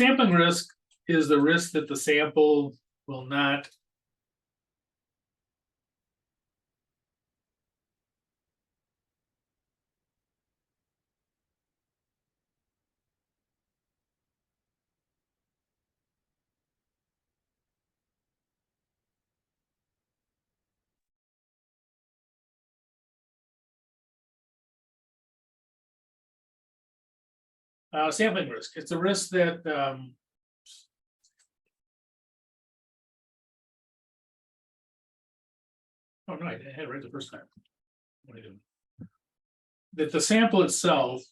sampling risk is the risk that the sample will not sampling risk. It's a risk that oh no, I had it right the first time. What am I doing? That the sample itself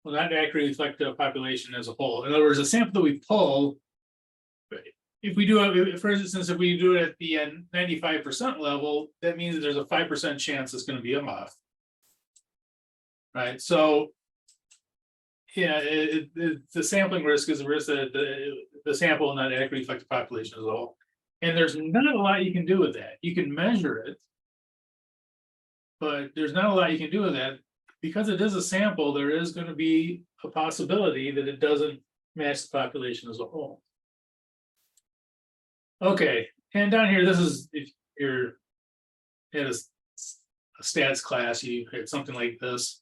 will not accurately reflect the population as a whole. In other words, the sample that we pull, if we do it, for instance, if we do it at the 95% level, that means that there's a 5% chance it's going to be off. Right. So, yeah, the sampling risk is a risk that the sample will not accurately reflect the population as a whole. And there's not a lot you can do with that. You can measure it, but there's not a lot you can do with that. Because it is a sample, there is going to be a possibility that it doesn't match the population as a whole. Okay, and down here, this is if you're at a stats class, you had something like this.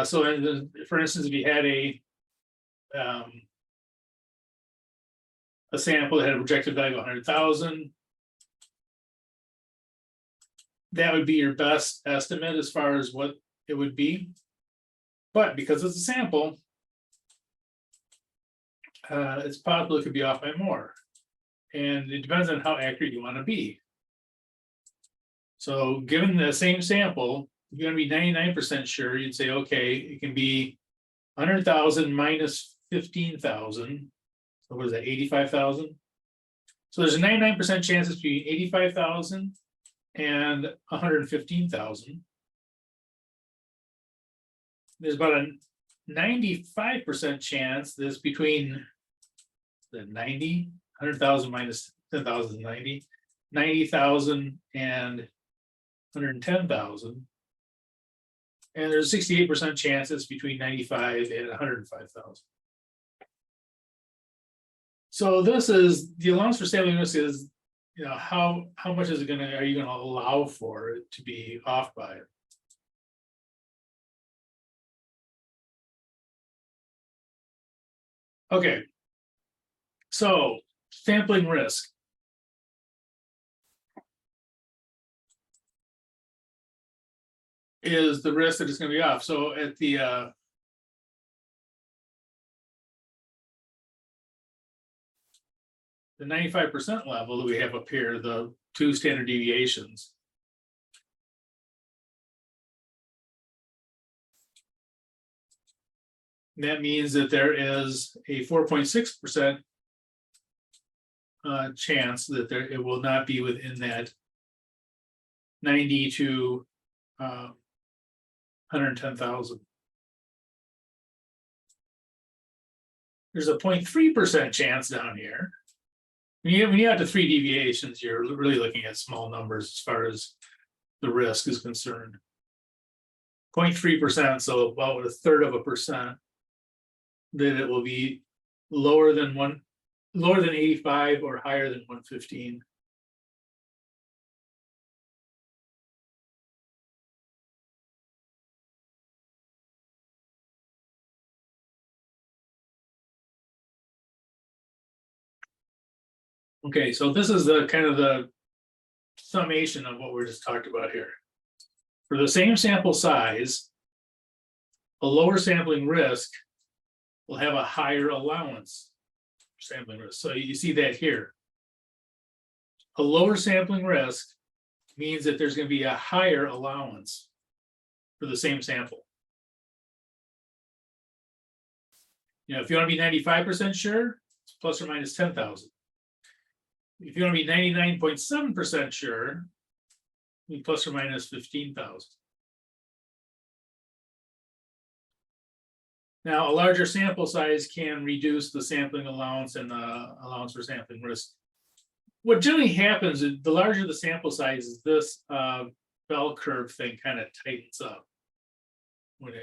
So for instance, if you had a sample that had a projected value of 100,000, that would be your best estimate as far as what it would be. But because it's a sample, it's possible it could be off by more. And it depends on how accurate you want to be. So given the same sample, if you're going to be 99% sure, you'd say, okay, it can be 100,000 minus 15,000. So what is that, 85,000? So there's a 99% chance it's between 85,000 and 115,000. There's about a 95% chance that it's between the 100,000 minus 10,000 is 90,000 and 110,000. And there's a 68% chance it's between 95 and 105,000. So this is the allowance for sampling risk is, you know, how much is it going to, are you going to allow for it to be off by? Okay, so sampling risk. Is the risk that it's going to be off. So at the 95% level that we have up here, the two standard deviations. That means that there is a 4.6% chance that it will not be within that 90 to 110,000. There's a 0.3% chance down here. When you have the three deviations, you're really looking at small numbers as far as the risk is concerned. 0.3%, so about 1/3%, that it will be lower than 85 or higher than 115. Okay, so this is the kind of the summation of what we're just talked about here. For the same sample size, a lower sampling risk will have a higher allowance for sampling risk. So you see that here. A lower sampling risk means that there's going to be a higher allowance for the same sample. You know, if you want to be 95% sure, it's plus or minus 10,000. If you want to be 99.7% sure, you plus or minus 15,000. Now, a larger sample size can reduce the sampling allowance and the allowance for sampling risk. What generally happens is the larger the sample size is, this bell curve thing kind of tightens up when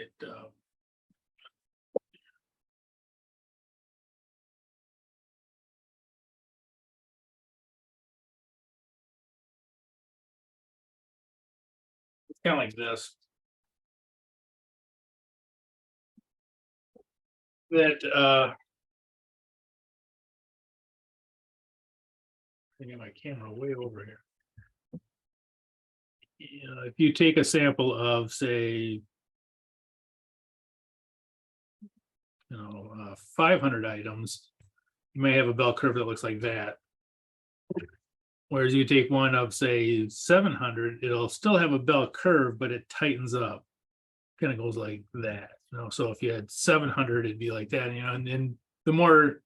kind of like this. That I get my camera way over here. If you take a sample of, say, 500 items, you may have a bell curve that looks like that. Whereas you take one of, say, 700, it'll still have a bell curve, but it tightens up. Kind of goes like that. So if you had 700, it'd be like that. And then the more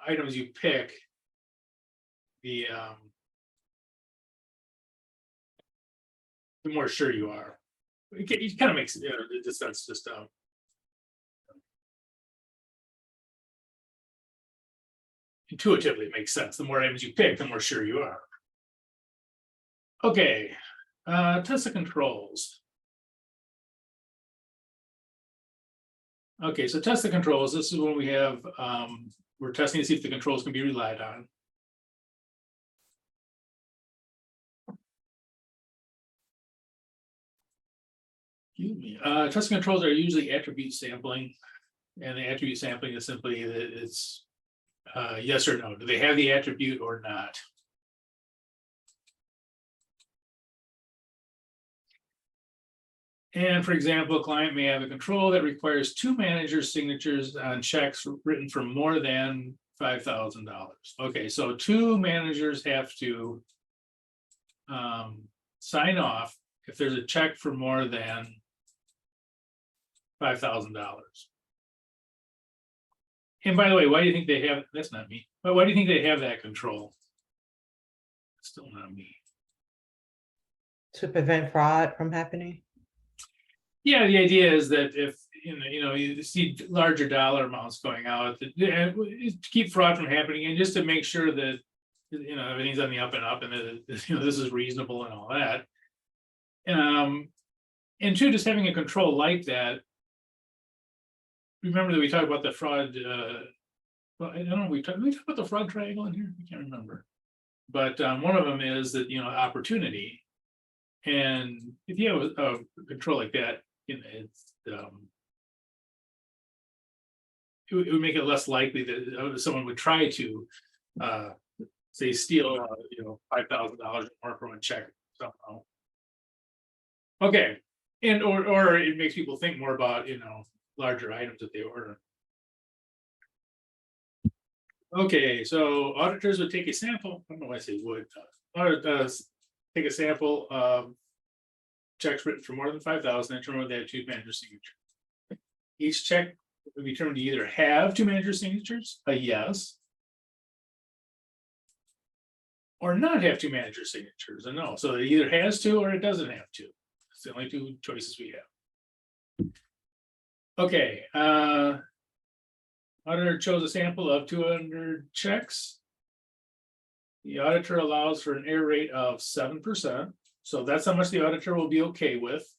items you pick, the more sure you are. It kind of makes that's just intuitively it makes sense. The more items you pick, the more sure you are. Okay, test the controls. Okay, so test the controls. This is when we have we're testing to see if the controls can be relied on. Excuse me. Test controls are usually attribute sampling, and the attribute sampling is simply that it's yes or no. Do they have the attribute or not? And for example, a client may have a control that requires 2 managers' signatures on checks written for more than $5,000. Okay, so 2 managers have to sign off if there's a check for more than $5,000. And by the way, why do you think they have, that's not me, but why do you think they have that control? Still not me. To prevent fraud from happening? Yeah, the idea is that if you see larger dollar amounts going out, to keep fraud from happening, and just to make sure that everything's on the up and up, and that this is reasonable and all that. And two, just having a control like that. Remember that we talked about the fraud. Well, I don't know. We talked about the fraud triangle in here. I can't remember, but one of them is that opportunity, and if you have a control like that, it's it would make it less likely that someone would try to say steal $5,000 more from a check somehow. Okay, and or it makes people think more about larger items that they order. Okay, so auditors would take a sample. I don't know why I say would. Auditors take a sample of checks written for more than 5,000 and determine whether they have 2 manager signatures. Each check would be determined to either have 2 manager signatures, a yes, or not have 2 manager signatures, a no. So it either has 2 or it doesn't have 2. It's the only 2 choices we have. Okay, auditor chose a sample of 200 checks. The auditor allows for an error rate of 7%. So that's how much the auditor will be okay with.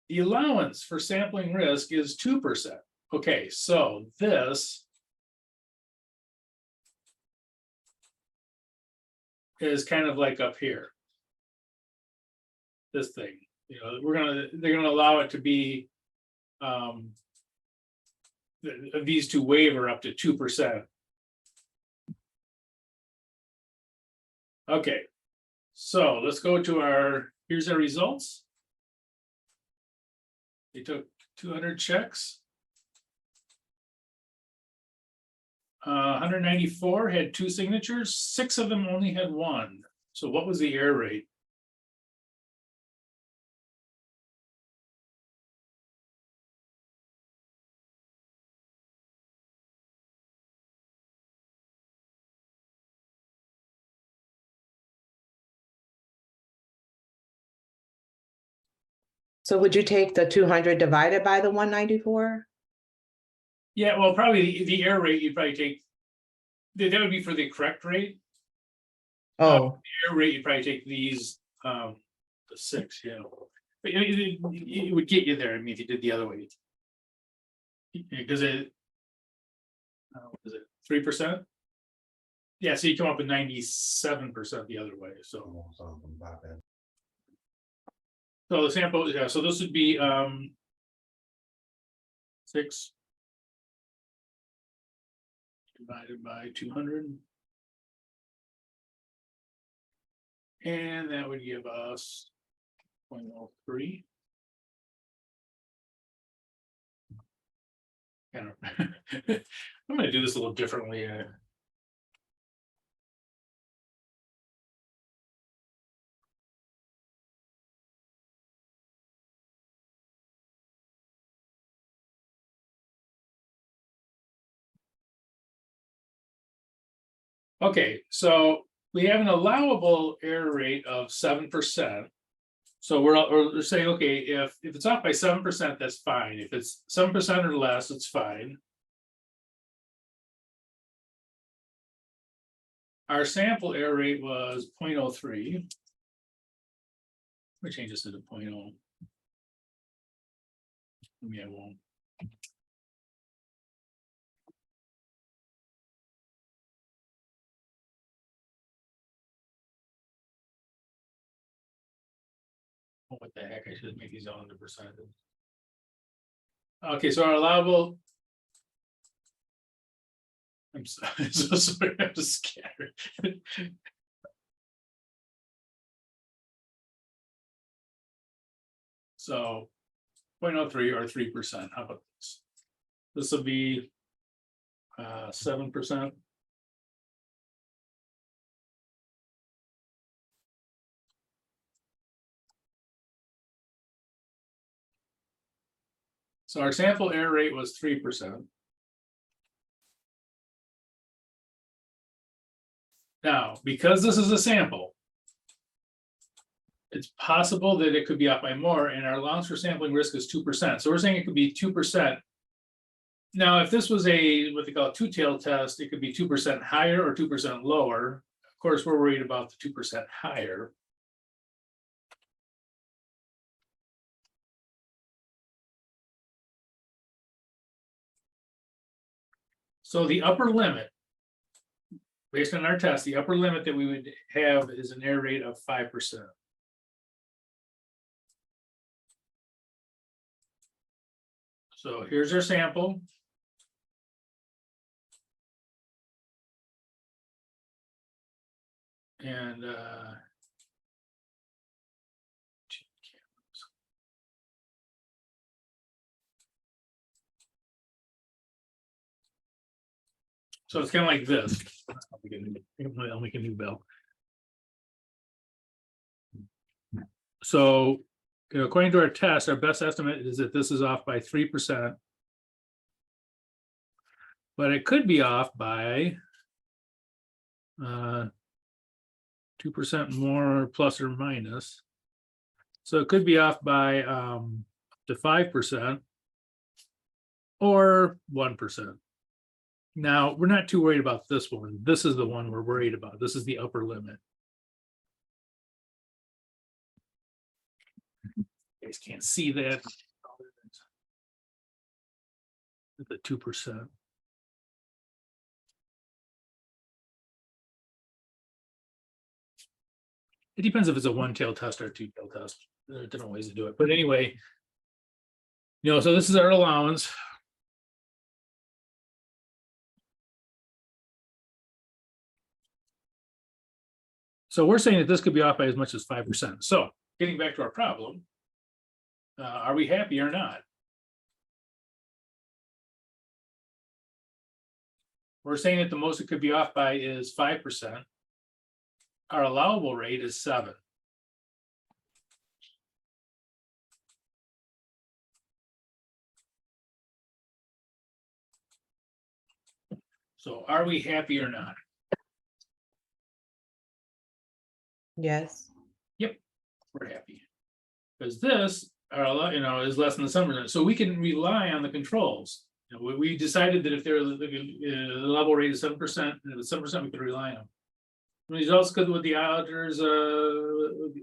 The allowance for sampling risk is 2%. Okay, so this is kind of like up here. This thing, they're gonna allow it to be these 2 waiver up to 2%. Okay, so let's go to here's our results. They took 200 checks. 194 had 2 signatures, 6 of them only had 1. So what was the error rate? So would you take the 200 divided by the 194? Yeah, well, probably the error rate you'd probably take, that would be for the correct rate. Oh, The error rate, you'd probably take these, the 6, yeah. But it would get you there, I mean, if you did the other way. Because what is it, 3%? Yeah, so you come up with 97% the other way, so. So the sample, yeah, so this would be 6 divided by 200. And that would give us 0.03. I'm gonna do this a little differently. Okay, so we have an allowable error rate of 7%. So we're saying, okay, if it's off by 7%, that's fine. If it's 7% or less, it's fine. Our sample error rate was 0.03. We change this to 0.0. Maybe I won't. Oh, what the heck? I should make these all into percentages. Okay, so our allowable. I'm so sorry, I'm just scattered. So 0.03 or 3%. How about this? This will be 7%. So our sample error rate was 3%. Now, because this is a sample, it's possible that it could be off by more, and our allowance for sampling risk is 2%. So we're saying it could be 2%. Now, if this was what they call a two-tailed test, it could be 2% higher or 2% lower. Of course, we're worried about the 2% higher. So the upper limit, based on our test, the upper limit that we would have is an error rate of 5%. So here's our sample. And so it's kind of like this. I'll make a new bill. So, according to our test, our best estimate is that this is off by 3%. But it could be off by 2% more plus or minus. So it could be off by up to 5% or 1%. Now, we're not too worried about this one. This is the one we're worried about. This is the upper limit. You guys can't see that. The 2%. It depends if it's a one-tailed test or a two-tailed test. There are different ways to do it. But anyway, so this is our allowance. So we're saying that this could be off by as much as 5%. So getting back to our problem, are we happy or not? We're saying that the most it could be off by is 5%. Our allowable rate is 7. So are we happy or not? Yes. Yep, we're happy. Because this, is less than the 7%. So we can rely on the controls. We decided that if there was the level rate is 7%, and if it's 7%, we could rely on them. The results good with the auditors, when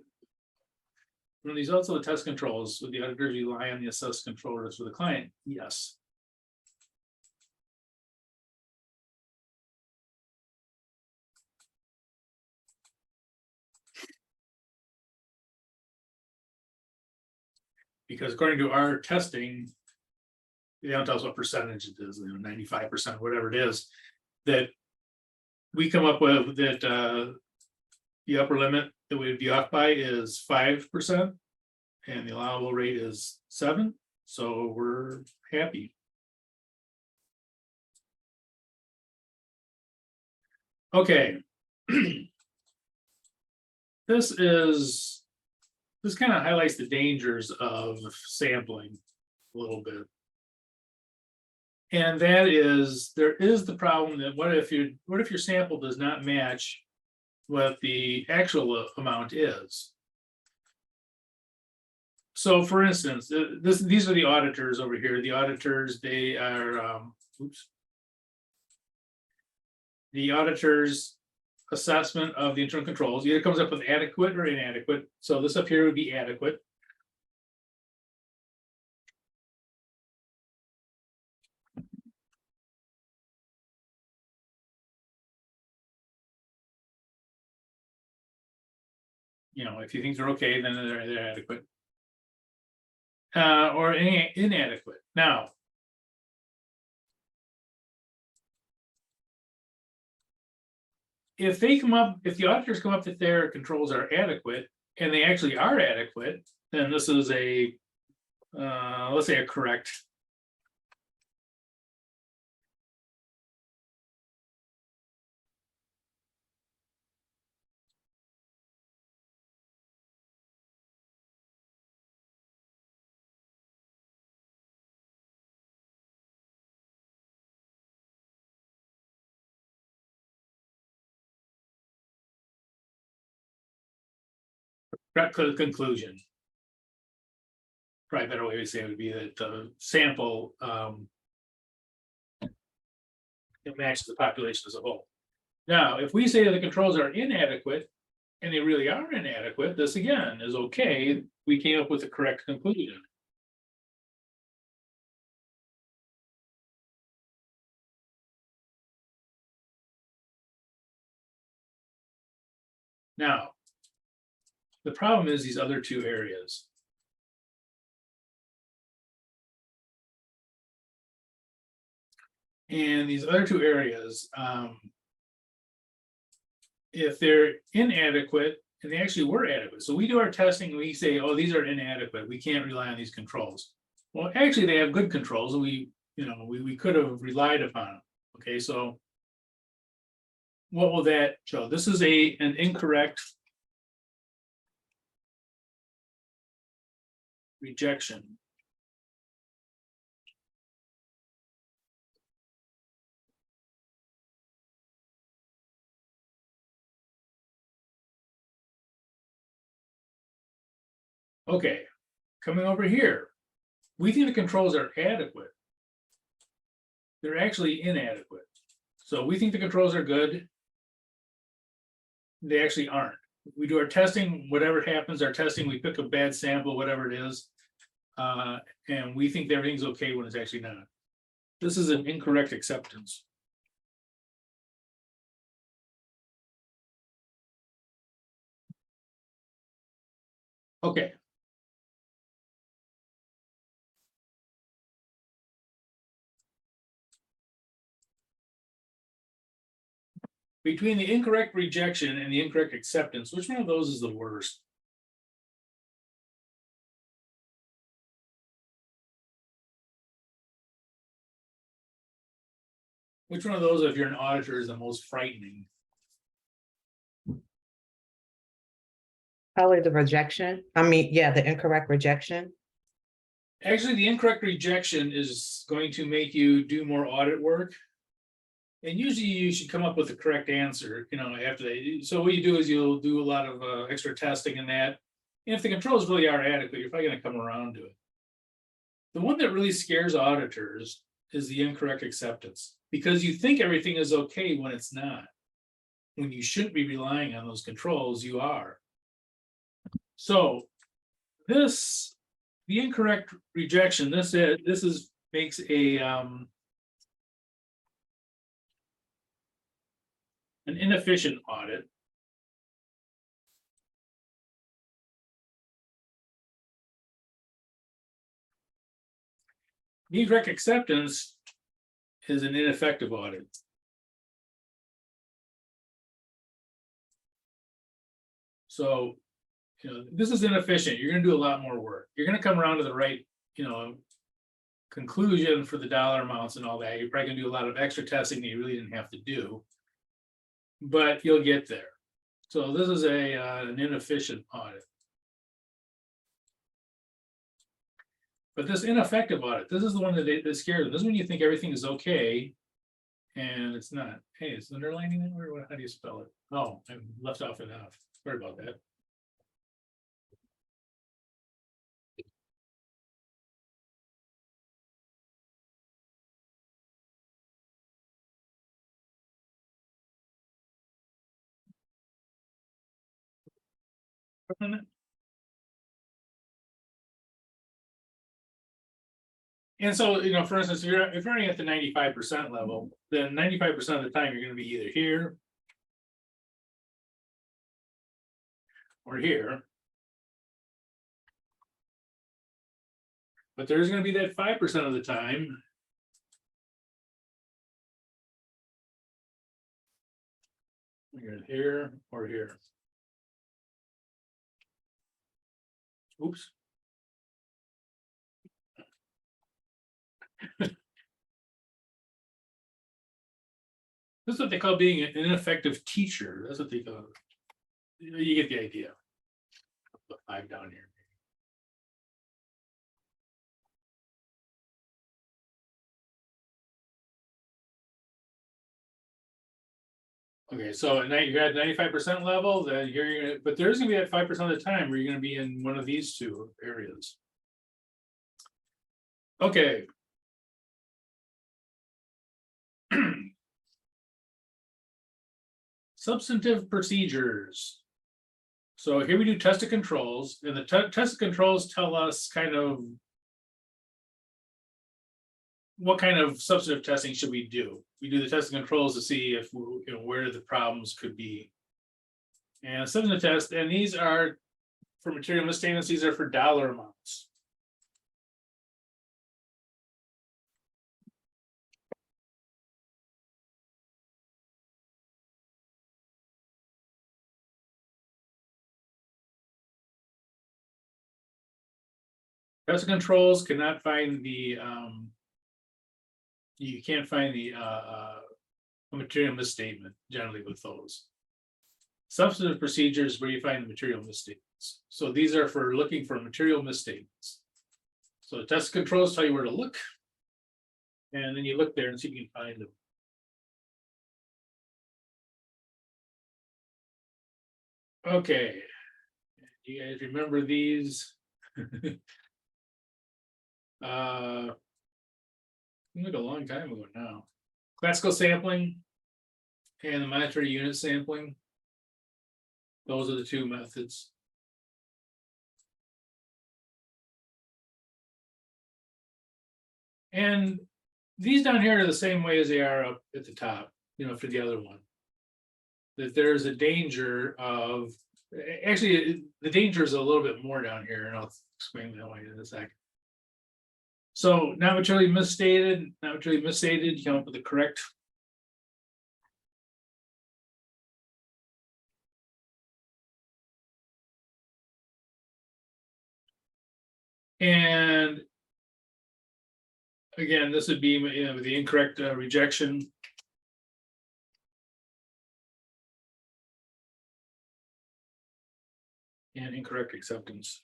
the results of the test controls with the auditors rely on the assessed controllers for the client, yes. Because according to our testing, they don't tell us what percentage it is, 95%, whatever it is, that we come up with that the upper limit that we'd be off by is 5%, and the allowable rate is 7%, so we're happy. Okay. This kind of highlights the dangers of sampling a little bit. And that is, there is the problem that what if your sample does not match what the actual amount is? So for instance, these are the auditors over here. The auditors, they are, the auditor's assessment of the internal controls either comes up with adequate or inadequate. So this up here would be adequate. You know, if you think they're okay, then they're adequate. Or inadequate. Now, if the auditors come up that their controls are adequate, and they actually are adequate, then this is a, let's say a correct. Conclusion. Probably a better way to say it would be that the sample it matches the population as a whole. Now, if we say that the controls are inadequate, and they really are inadequate, this again is okay. We came up with the correct conclusion. Now, the problem is these other two areas. And these other two areas, if they're inadequate, and they actually were adequate. So we do our testing, and we say, oh, these are inadequate. We can't rely on these controls. Well, actually, they have good controls, and we could have relied upon them. Okay, so what will that show? This is an incorrect rejection. Okay, coming over here, we think the controls are adequate. They're actually inadequate. So we think the controls are good. They actually aren't. We do our testing, whatever happens, our testing, we pick a bad sample, whatever it is, and we think everything's okay when it's actually not. This is an incorrect acceptance. Okay. Between the incorrect rejection and the incorrect acceptance, which one of those is the worst? Which one of those, if you're an auditor, is the most frightening? Probably the rejection. I mean, yeah, the incorrect rejection. Actually, the incorrect rejection is going to make you do more audit work. And usually you should come up with the correct answer, after that. So what you do is you'll do a lot of extra testing in that. And if the controls really are adequate, you're probably going to come around to it. The one that really scares auditors is the incorrect acceptance, because you think everything is okay when it's not. When you shouldn't be relying on those controls, you are. So the incorrect rejection, this makes an inefficient audit. Incorrect acceptance is an ineffective audit. So, this is inefficient. You're gonna do a lot more work. You're gonna come around to the right, conclusion for the dollar amounts and all that. You're probably gonna do a lot of extra testing that you really didn't have to do. But you'll get there. So this is an inefficient audit. But this ineffective audit, this is the one that scares them. This is when you think everything is okay. And it's not. Hey, it's underlining it, or how do you spell it? Oh, I left off an F. Sorry about that. And so, for instance, if you're running at the 95% level, then 95% of the time you're going to be either here or here. But there's going to be that 5% of the time you're here or here. Oops. This is what they call being an ineffective teacher. That's what they call it. You get the idea. Put 5 down here. Okay, so you're at 95% level, then you're gonna, but there's gonna be at 5% of the time where you're gonna be in one of these two areas. Okay. Substantive procedures. So here we do test of controls, and the test of controls tell us kind of what kind of substantive testing should we do. We do the test of controls to see if where the problems could be. And substantive test, and these are for material misstatements, these are for dollar amounts. Test of controls cannot find the you can't find the material misstatement generally with those. Substantive procedures where you find the material misstatements. So these are for looking for material misstatements. So test controls tell you where to look, and then you look there and see if you can find them. Okay, you guys remember these? Like a long time ago now. Classical sampling and the monetary unit sampling. Those are the two methods. And these down here are the same way as they are up at the top, for the other one. That there's a danger of, actually, the danger is a little bit more down here, and I'll explain that one in a second. So not materially misstated, you come up with the correct. And again, this would be the incorrect rejection. And incorrect acceptance.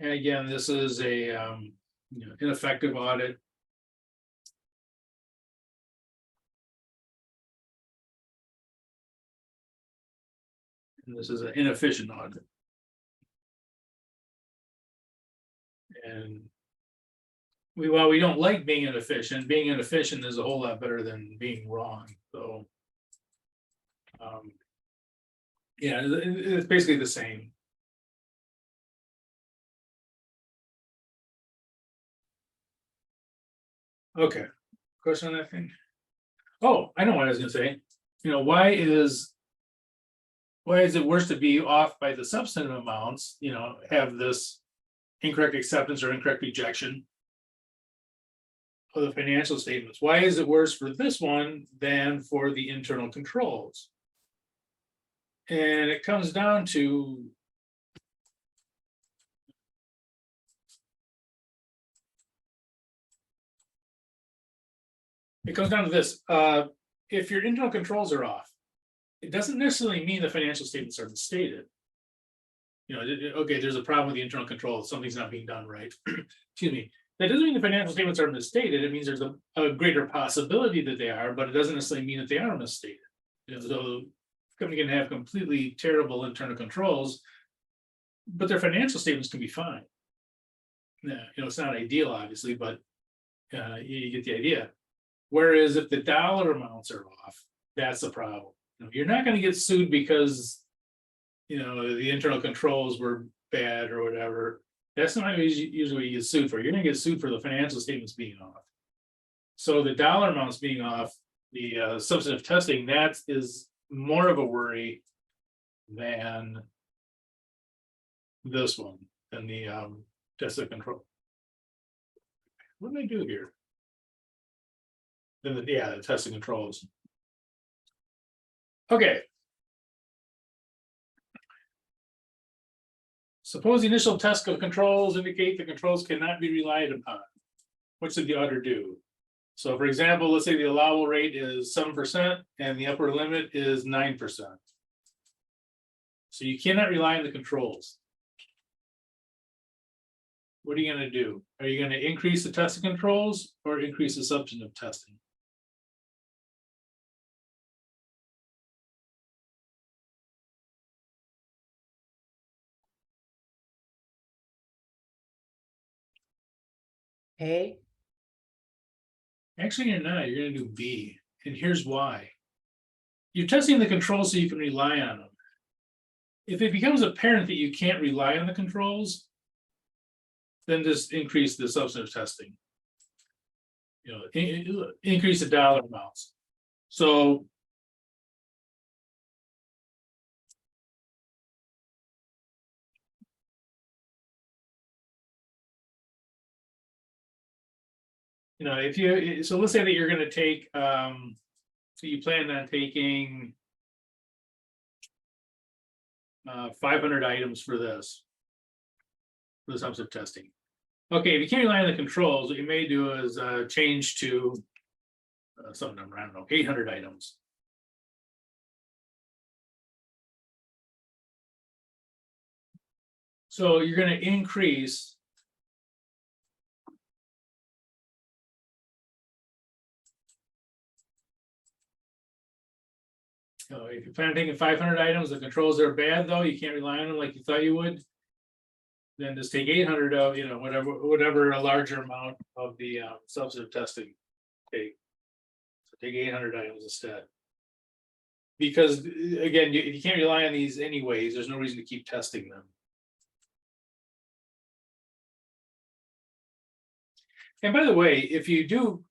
And again, this is a ineffective audit. And this is an inefficient audit. And While we don't like being inefficient is a whole lot better than being wrong, so. Yeah, it's basically the same. Okay, question on that thing? Oh, I know what I was gonna say. You know, why is it worse to be off by the substantive amounts, you know, have this incorrect acceptance or incorrect rejection of the financial statements? Why is it worse for this one than for the internal controls? And it comes down to this, if your internal controls are off, it doesn't necessarily mean the financial statements are misstated. You know, okay, there's a problem with the internal control, something's not being done right. Excuse me. That doesn't mean the financial statements are misstated. It means there's a greater possibility that they are, but it doesn't necessarily mean that they are misstated. You know, so the company can have completely terrible internal controls, but their financial statements can be fine. Yeah, you know, it's not ideal, obviously, but you get the idea. Whereas if the dollar amounts are off, that's the problem. You know, you're not going to get sued because, you know, the internal controls were bad or whatever. That's not usually what you get sued for. You're going to get sued for the financial statements being off. So the dollar amounts being off, the substantive testing, that is more of a worry than this one, than the test of control. What did I do here? Then the test of controls. Okay. Suppose the initial test of controls indicate the controls cannot be relied upon. What should the auditor do? So for example, let's say the allowable rate is 7% and the upper limit is 9%. So you cannot rely on the controls. What are you going to do? Are you going to increase the test of controls or increase the substantive testing? A, Actually, you're not. You're going to do B. And here's why. You're testing the controls so you can rely on them. If it becomes apparent that you can't rely on the controls, then just increase the substantive testing. You know, increase the dollar amounts. So you know, if you, so let's say that you're going to take, so you plan on taking 500 items for this, for the substantive testing. Okay, if you can't rely on the controls, what you may do is change to some number, I don't know, 800 items. So you're going to increase if you plan on taking 500 items, the controls are bad though, you can't rely on them like you thought you would, then just take 800 of, you know, whatever a larger amount of the substantive testing take. So take 800 items instead. Because again, you can't rely on these anyways, there's no reason to keep testing them. And by the way, if you do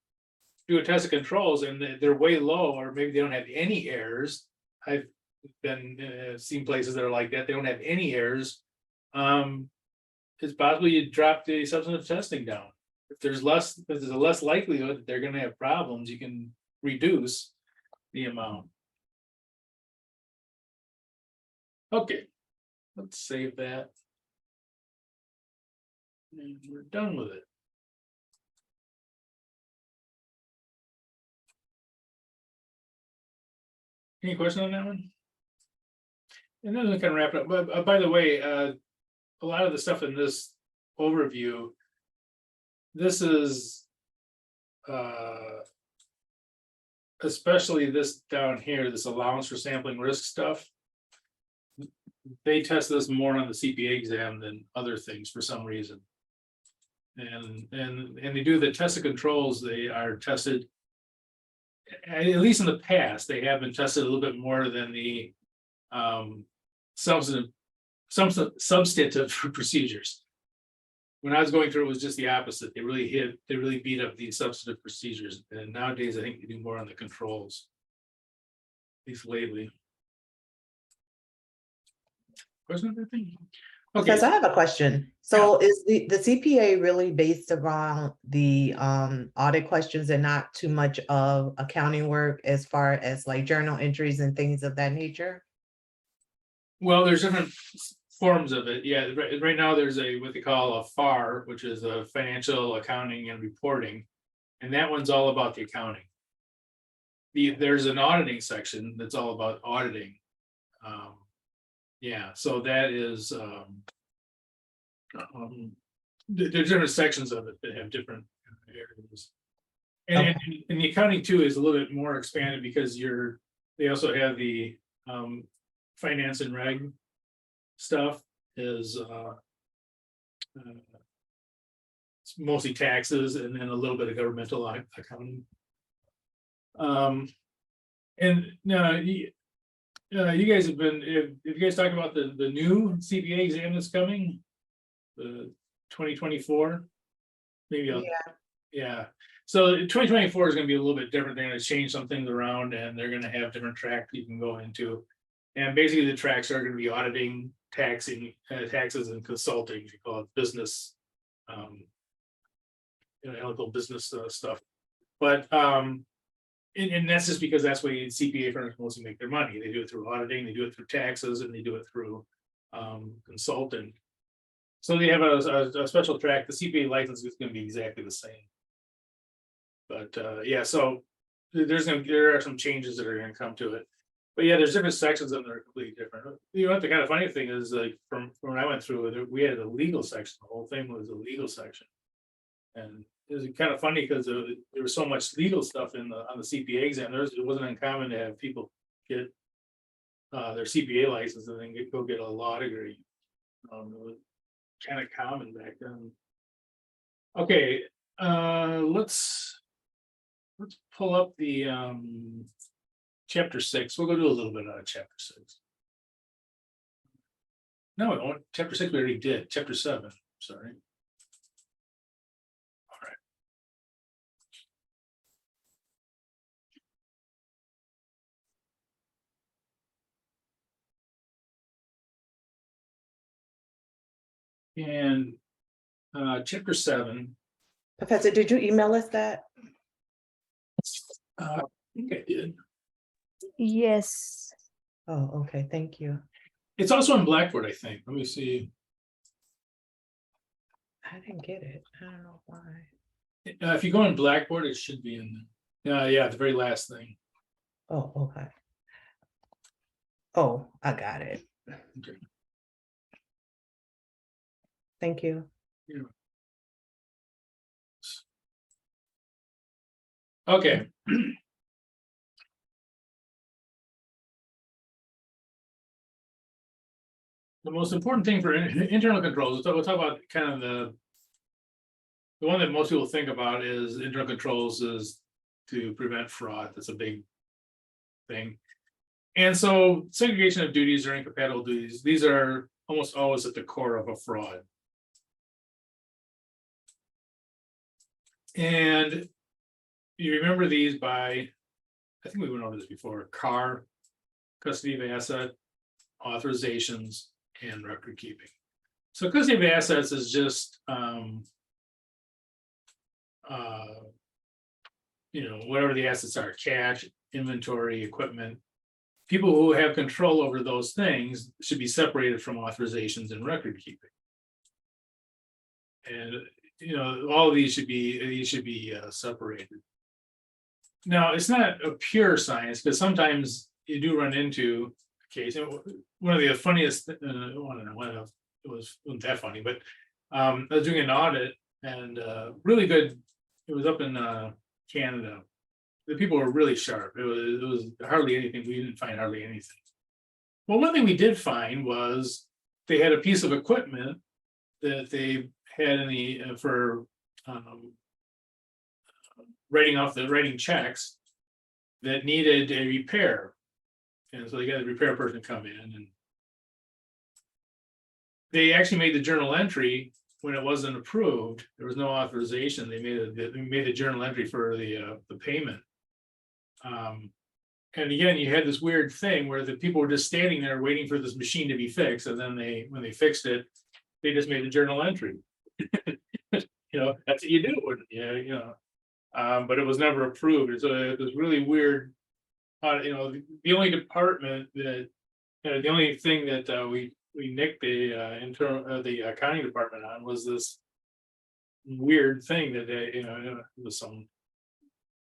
a test of controls and they're way low, or maybe they don't have any errors, I've been seen places that are like that, they don't have any errors. It's possible you drop the substantive testing down. If there's a less likelihood that they're going to have problems, you can reduce the amount. Okay, let's save that. And we're done with it. Any question on that one? And then we can wrap it up. But by the way, a lot of the stuff in this overview, this is especially this down here, this allowance for sampling risk stuff. They test this more on the CPA exam than other things for some reason. And they do the test of controls, they are tested. At least in the past, they have been tested a little bit more than the substantive procedures. When I was going through, it was just the opposite. They really beat up these substantive procedures. And nowadays, I think they do more on the controls. At least lately. Question, I think. Okay, Because I have a question. So is the CPA really based around the audit questions and not too much of accounting work as far as like journal entries and things of that nature? well, there's different forms of it. Yeah, right now there's what they call a FAR, which is a financial accounting and reporting. And that one's all about the accounting. There's an auditing section that's all about auditing. Yeah, so that is there's different sections of it that have different areas. And the accounting too is a little bit more expanded because they also have the finance and reg stuff is it's mostly taxes and then a little bit of governmental accounting. And now you guys have been, if you guys talk about the new CPA exam that's coming, the 2024, maybe yeah. So 2024 is going to be a little bit different. They're going to change some things around, and they're going to have different tracks you can go into. And basically, the tracks are going to be auditing, taxes, and consulting. You call it business, analytical business stuff. But and that's just because that's where CPA firms mostly make their money. They do it through auditing, they do it through taxes, and they do it through consulting. So they have a special track. The CPA license is going to be exactly the same. But yeah, so there are some changes that are going to come to it. But yeah, there's different sections that are completely different. You know what the kind of funny thing is, like from when I went through it, we had a legal section. The whole thing was a legal section, and it was kind of funny because there was so much legal stuff on the CPA exam. It wasn't uncommon to have people get their CPA license and then go get a law degree. It was kind of common back then. Okay, let's pull up the chapter 6. We'll go do a little bit out of chapter 6. No, chapter 6 we already did. Chapter 7. Sorry. And chapter 7. Professor, did you email us that? I think I did. Yes. Oh, okay, thank you. It's also in Blackboard, I think. Let me see. I didn't get it. I don't know why. If you go in Blackboard, it should be in there. Yeah, the very last thing. Oh, okay. Oh, I got it. Okay. Thank you. Okay. The most important thing for internal controls, we'll talk about kind of the one that most people think about is internal controls is to prevent fraud. That's a big thing. And so segregation of duties or incompatible duties, these are almost always at the core of a fraud. And you remember these by, I think we went over this before, CAR, custody of asset, authorizations, and record keeping. So custody of assets is just whatever the assets are, cash, inventory, equipment. People who have control over those things should be separated from authorizations and record keeping. And all of these should be separated. Now, it's not a pure science because sometimes you do run into a case. One of the funniest, I don't know, it wasn't that funny, but I was doing an audit and really good. It was up in Canada. The people were really sharp. It was hardly anything. We didn't find hardly anything. Well, one thing we did find was they had a piece of equipment that they had any for writing checks that needed a repair. And so they got a repair person come in, and they actually made the journal entry when it wasn't approved. There was no authorization. They made a journal entry for the payment. And again, you had this weird thing where the people were just standing there waiting for this machine to be fixed, and then when they fixed it, they just made a journal entry. You know, that's what you do, you know. But it was never approved. So it was really weird. You know, the only department that, the only thing that we nicked the accounting department on was this weird thing that they, you know, it was some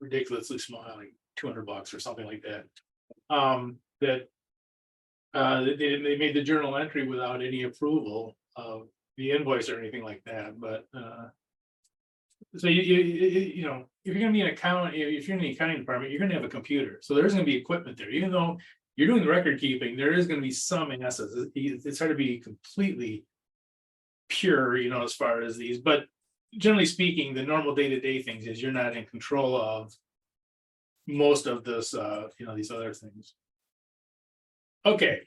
ridiculously small, like $200 or something like that. That they made the journal entry without any approval of the invoice or anything like that. But so you know, if you're gonna be an accountant, if you're in the accounting department, you're gonna have a computer. So there's gonna be equipment there, even though you're doing the record keeping, there is gonna be some assets. It's hard to be completely pure, you know, as far as these, but generally speaking, the normal day-to-day things is you're not in control of most of this, you know, these other things. Okay,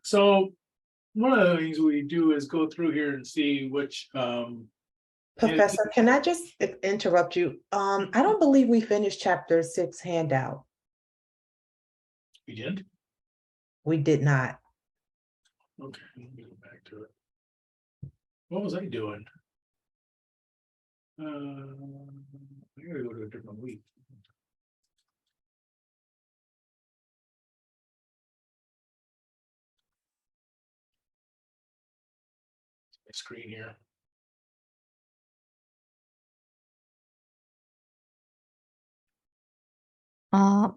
so one of the things we do is go through here and see which Professor, can I just interrupt you? I don't believe we finished chapter 6 handout. we did. We did not. Okay, let me go back to it. What was I doing? I gotta go to a different week. My screen here.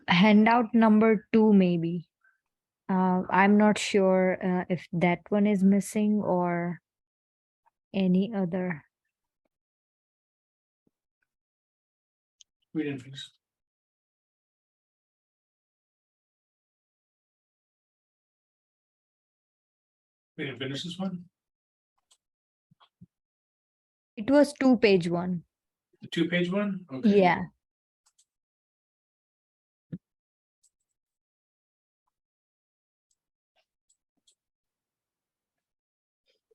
Handout number 2 maybe. I'm not sure if that one is missing or any other. We didn't finish. We didn't finish this one? It was 2-page one. The 2-page one? Okay. Yeah.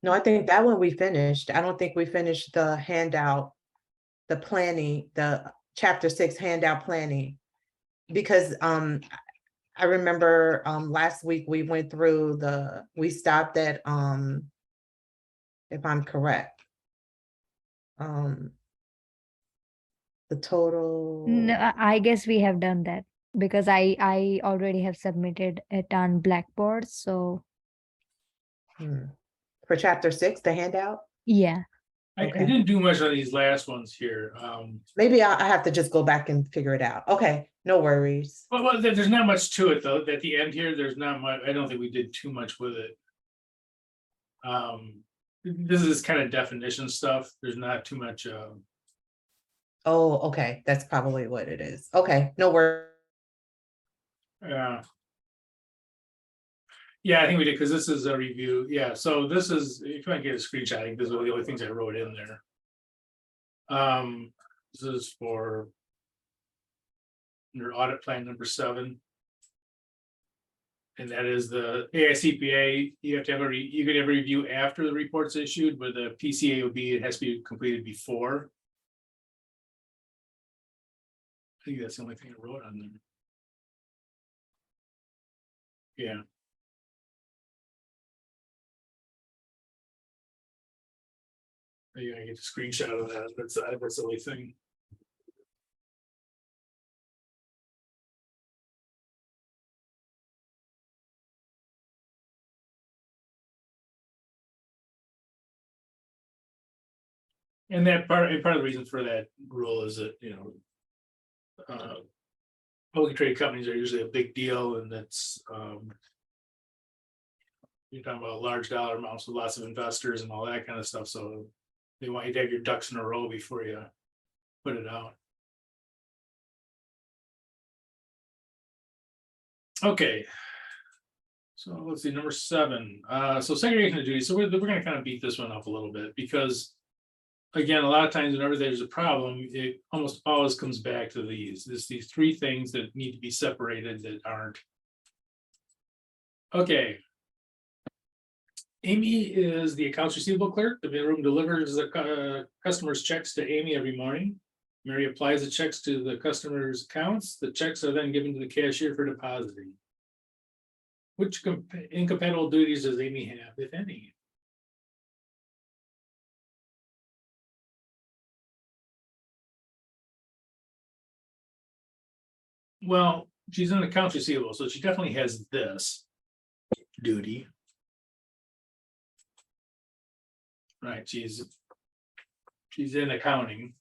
No, I think that one we finished. I don't think we finished the handout, the planning, the chapter 6 handout planning. Because I remember last week we went through we stopped at if I'm correct. The total. No, I guess we have done that because I already have submitted it on Blackboard. So For chapter 6, the handout? yeah. I Okay. didn't do much on these last ones here. Maybe I have to just go back and figure it out. Okay, no worries. Well, there's not much to it though. At the end here, there's not much. I don't think we did too much with it. This is kind of definition stuff. There's not too much. Oh, okay, that's probably what it is. Okay, no worries. Yeah, I think we did, because this is a review. Yeah, so this is, if you want to get a screenshot, I think these are the only things I wrote in there. This is for your audit plan number 7. And that is the AICPA. You have to have you can have a review after the report's issued, but the PCAOB, it has to be completed before. I think that's the only thing I wrote on there. Yeah. You're gonna get a screenshot of that. That's the only thing. And that part of the reason for that rule is that, you know, publicly traded companies are usually a big deal, and that's you're talking about large dollar amounts with lots of investors and all that kind of stuff. So they want you to have your ducks in a row before you put it out. Okay. So let's see, number 7. So segregation of duties. So we're gonna kind of beat this one up a little bit, because again, a lot of times whenever there's a problem, it almost always comes back to these. There's these three things that need to be separated that aren't. Okay. Amy is the accounts receivable clerk. The mailroom delivers the customer's checks to Amy every morning. Mary applies the checks to the customer's accounts. The checks are then given to the cashier for depositing. Which incompatible duties does Amy have, if any? Well, she's in accounts receivable, so she definitely has this duty. Right, she's in accounting.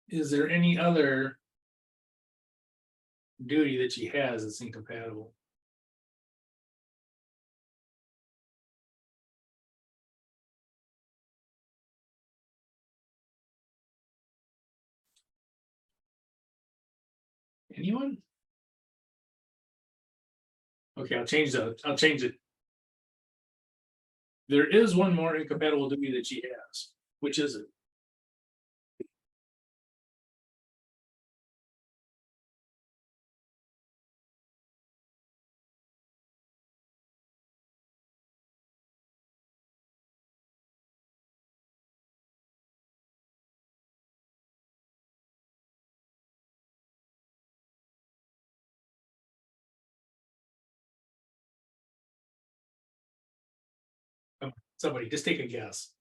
Is there any other duty that she has that's incompatible? Anyone? Okay, I'll change it. There is one more incompatible duty that she has. Which is it? Somebody, just take a guess.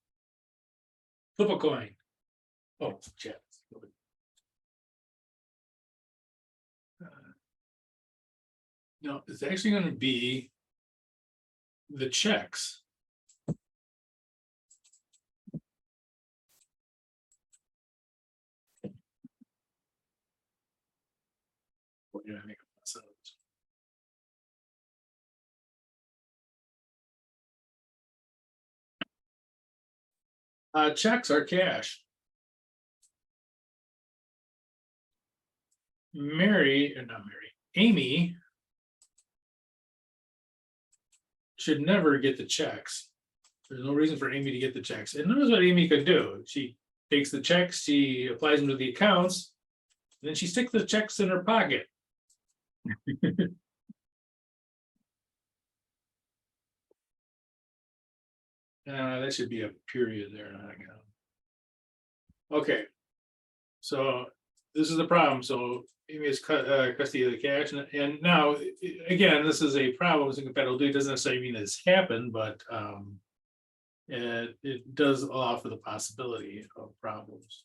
Flip a coin. Oh, chat. No, it's actually going to be the checks. What did I make a mess of? Checks are cash. Amy should never get the checks. There's no reason for Amy to get the checks. And notice what Amy could do. She takes the checks, she applies them to the accounts, and then she sticks the checks in her pocket. That should be a period there. Okay. So this is the problem. So Amy has custody of the cash, and now again, this is a problem with incompatible duty. Doesn't necessarily mean it's happened, but it does allow for the possibility of problems.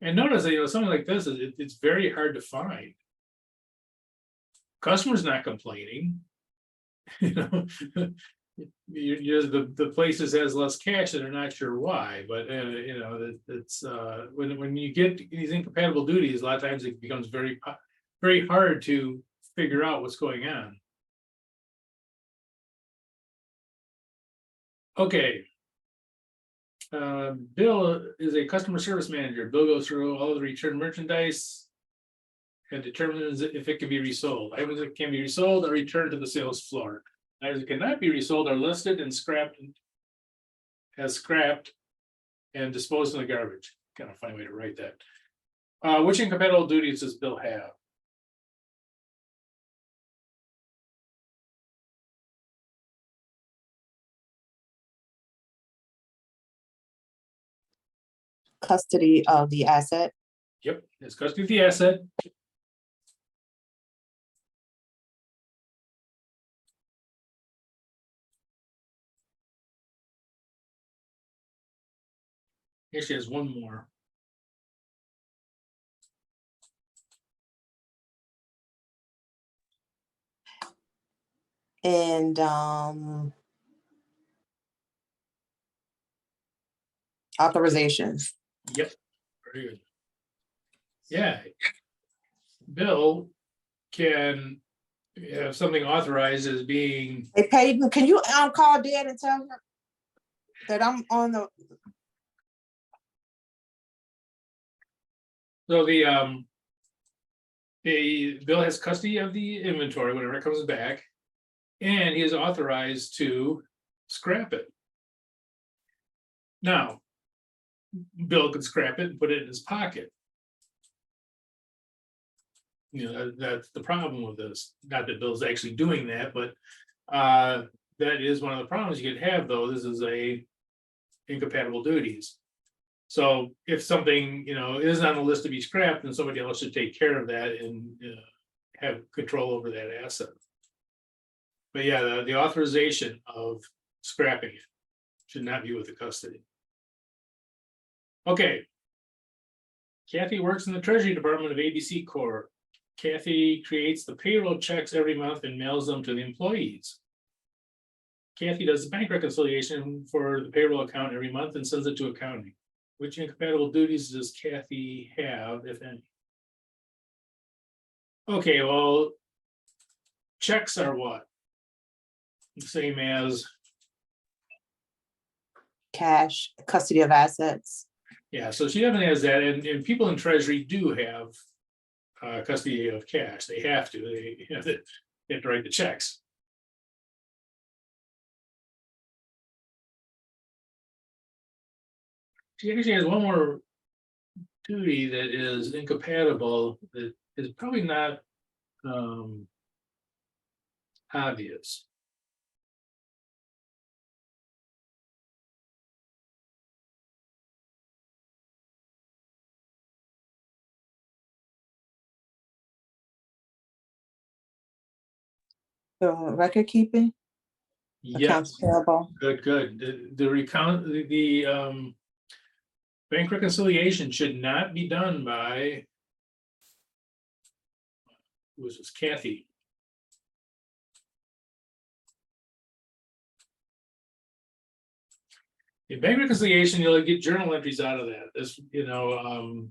And notice that something like this it's very hard to find. Customer's not complaining. The places has less cash and they're not sure why, but it's when you get these incompatible duties, a lot of times it becomes very hard to figure out what's going on. Okay. Bill is a customer service manager. Bill goes through all of the returned merchandise and determines if it can be resold. Items that can be resold or returned to the sales floor. Items that cannot be resold are listed and scrapped and disposed in the garbage. Kind of funny way to write that. Which incompatible duties does Bill have? Custody of the asset. Yep, it's custody of the asset. Here she has one more. And authorizations. Yep, very good. Yeah, Bill can have something authorized as being. Hey Peyton, can you call Dad and tell her that I'm on the. So the bill has custody of the inventory whenever it comes back. And he is authorized to scrap it. Now, Bill could scrap it and put it in his pocket. You know, that's the problem with this. Not that Bill's actually doing that, but that is one of the problems you could have, though. This is a incompatible duties. So if something, is on the list to be scrapped, then somebody else should take care of that and have control over that asset. But yeah, the authorization of scrapping it should not be with the custody. Okay. Kathy works in the Treasury Department of ABC Corp. Kathy creates the payroll checks every month and mails them to the employees. Kathy does the bank reconciliation for the payroll account every month and sends it to accounting. Which incompatible duties does Kathy have, if any? Okay, well, checks are what? The same as, Cash, custody of assets. yeah, so she definitely has that, and people in Treasury do have custody of cash. They have to, they have to write the checks. She actually has one more duty that is incompatible, that is probably not obvious. The record keeping, accounts Yes, payable. good. The recount, the bank reconciliation should not be done by, who was this, Kathy? The bank reconciliation, you'll get journal entries out of that. This, they'll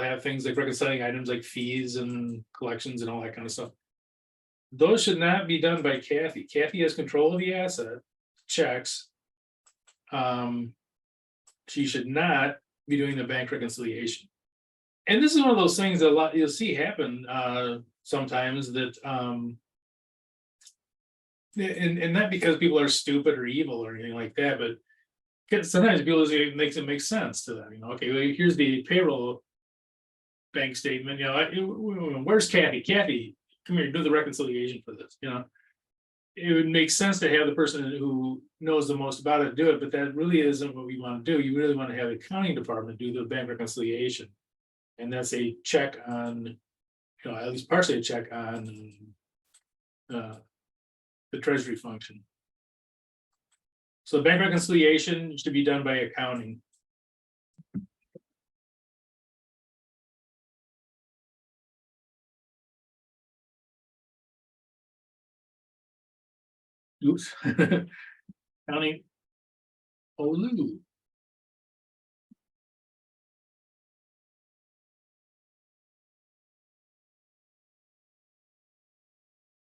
have things like reconciling items like fees and collections and all that kind of stuff. Those should not be done by Kathy. Kathy has control of the asset, checks. She should not be doing the bank reconciliation. And this is one of those things that a lot you'll see happen sometimes, that and not because people are stupid or evil or anything like that, but sometimes people, it makes sense to them. Okay, well, here's the payroll bank statement. Where's Kathy? Kathy, come here, do the reconciliation for this. It would make sense to have the person who knows the most about it do it, but that really isn't what we want to do. You really want to have the accounting department do the bank reconciliation. And that's a check on, at least partially a check on the treasury function. So the bank reconciliation should be done by accounting. Oops. Counting. Olu.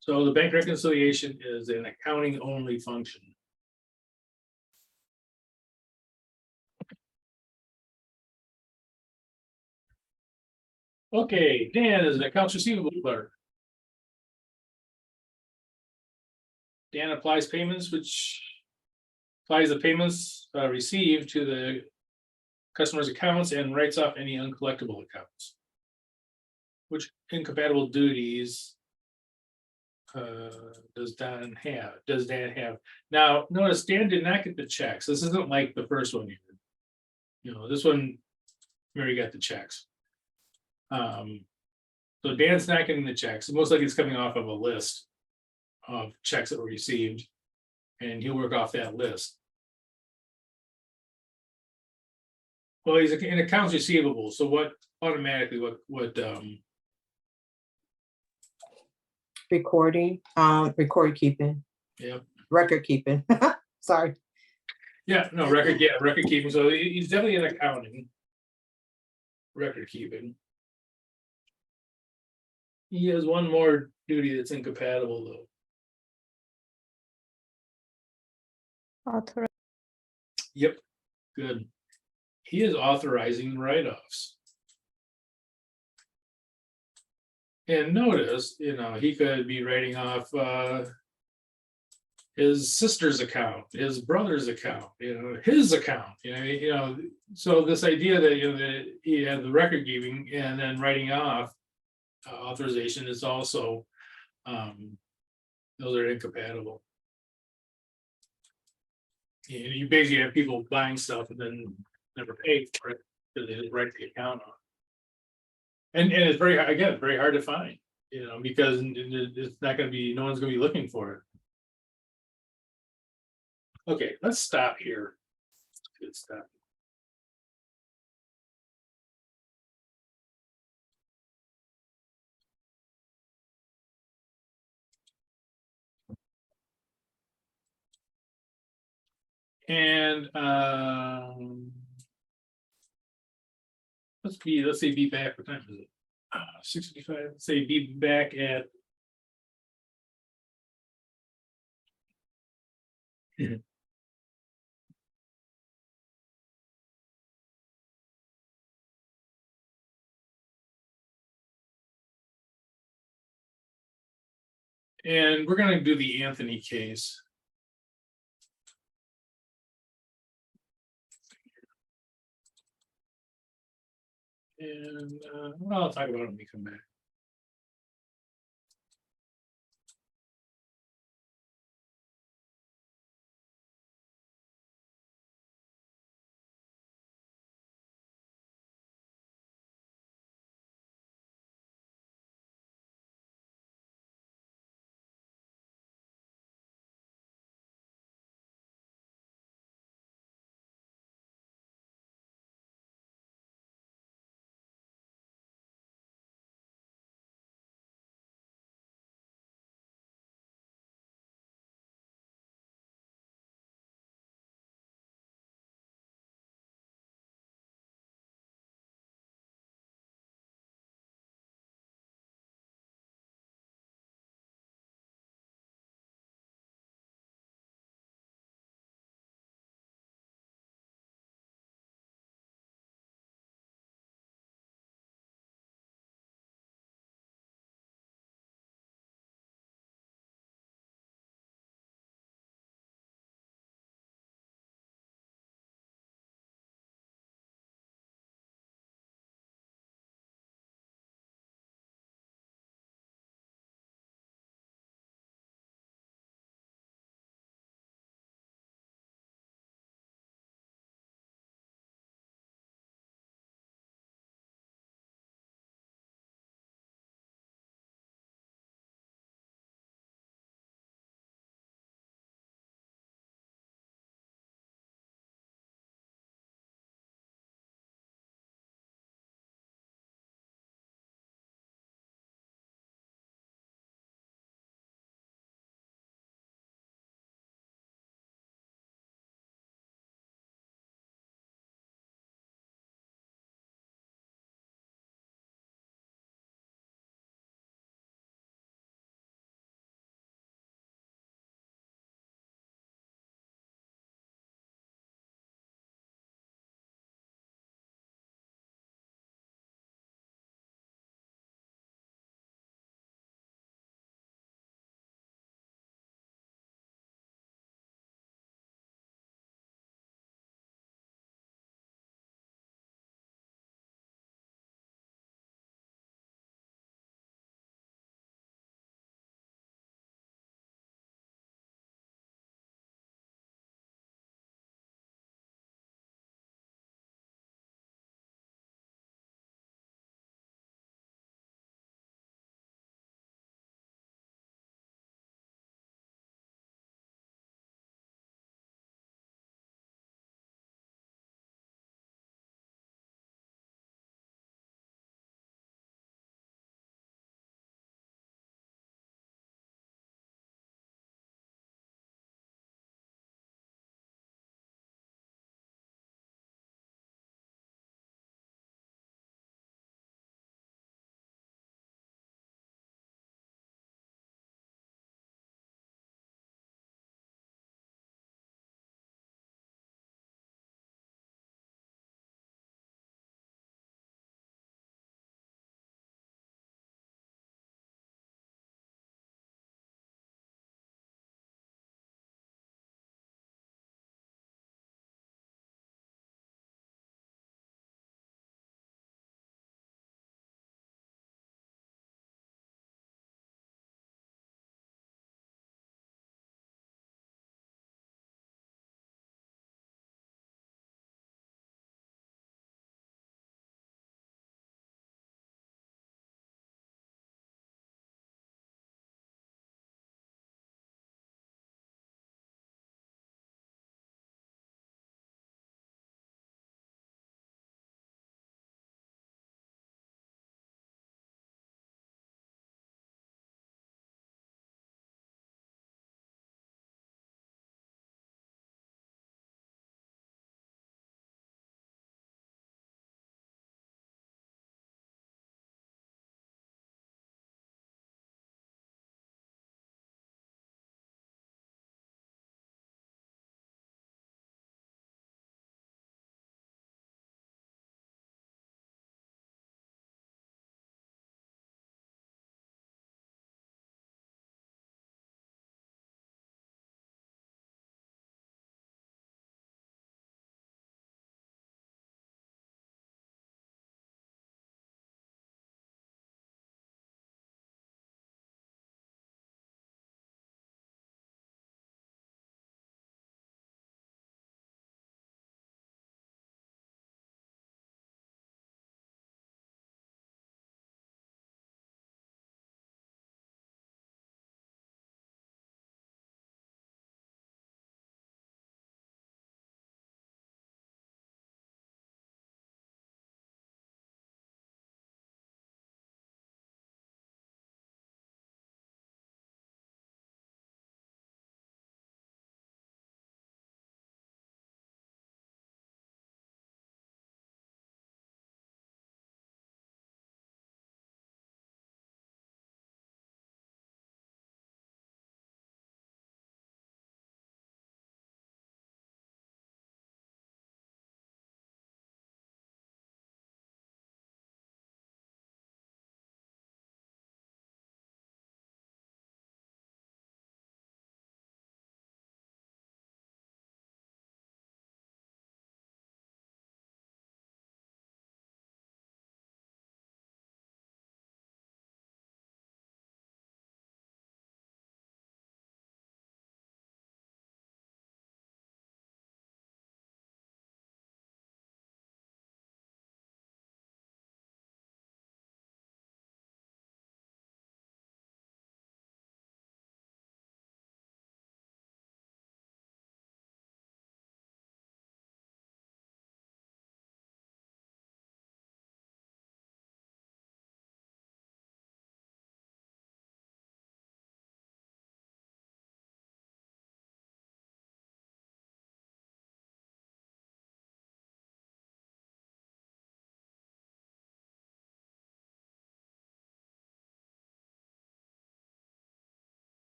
So the bank reconciliation is an accounting only function. Okay, Dan is an accounts receivable clerk. Dan applies the payments received to the customer's accounts and writes off any uncollectible accounts. Which incompatible duties does Dan have? Now, notice Dan did not get the checks. This isn't like the first one you did. This one, Mary got the checks. So Dan's not getting the checks. Most likely it's coming off of a list of checks that were received, and he'll work off that list. Well, he's in accounts receivable. So what automatically Recording, record keeping. Yep. Record keeping. Sorry. Yeah, no, record keeping. So he's definitely in accounting. Record keeping. He has one more duty that's incompatible, though. Author. Yep, good. He is authorizing write-offs. And notice, he could be writing off his sister's account, his brother's account, his account, so this idea that, that he had the record keeping and then writing off authorization is also, those are incompatible. You basically have people buying stuff and then never pay for it because they didn't write the account off. And it's very hard to find, because it's not gonna be, no one's gonna be looking for it. Okay, let's stop here. Good stuff. And let's say be back, what time is it? 65, say be back at. And we're gonna do the Anthony case. And I'll talk about it when we come back.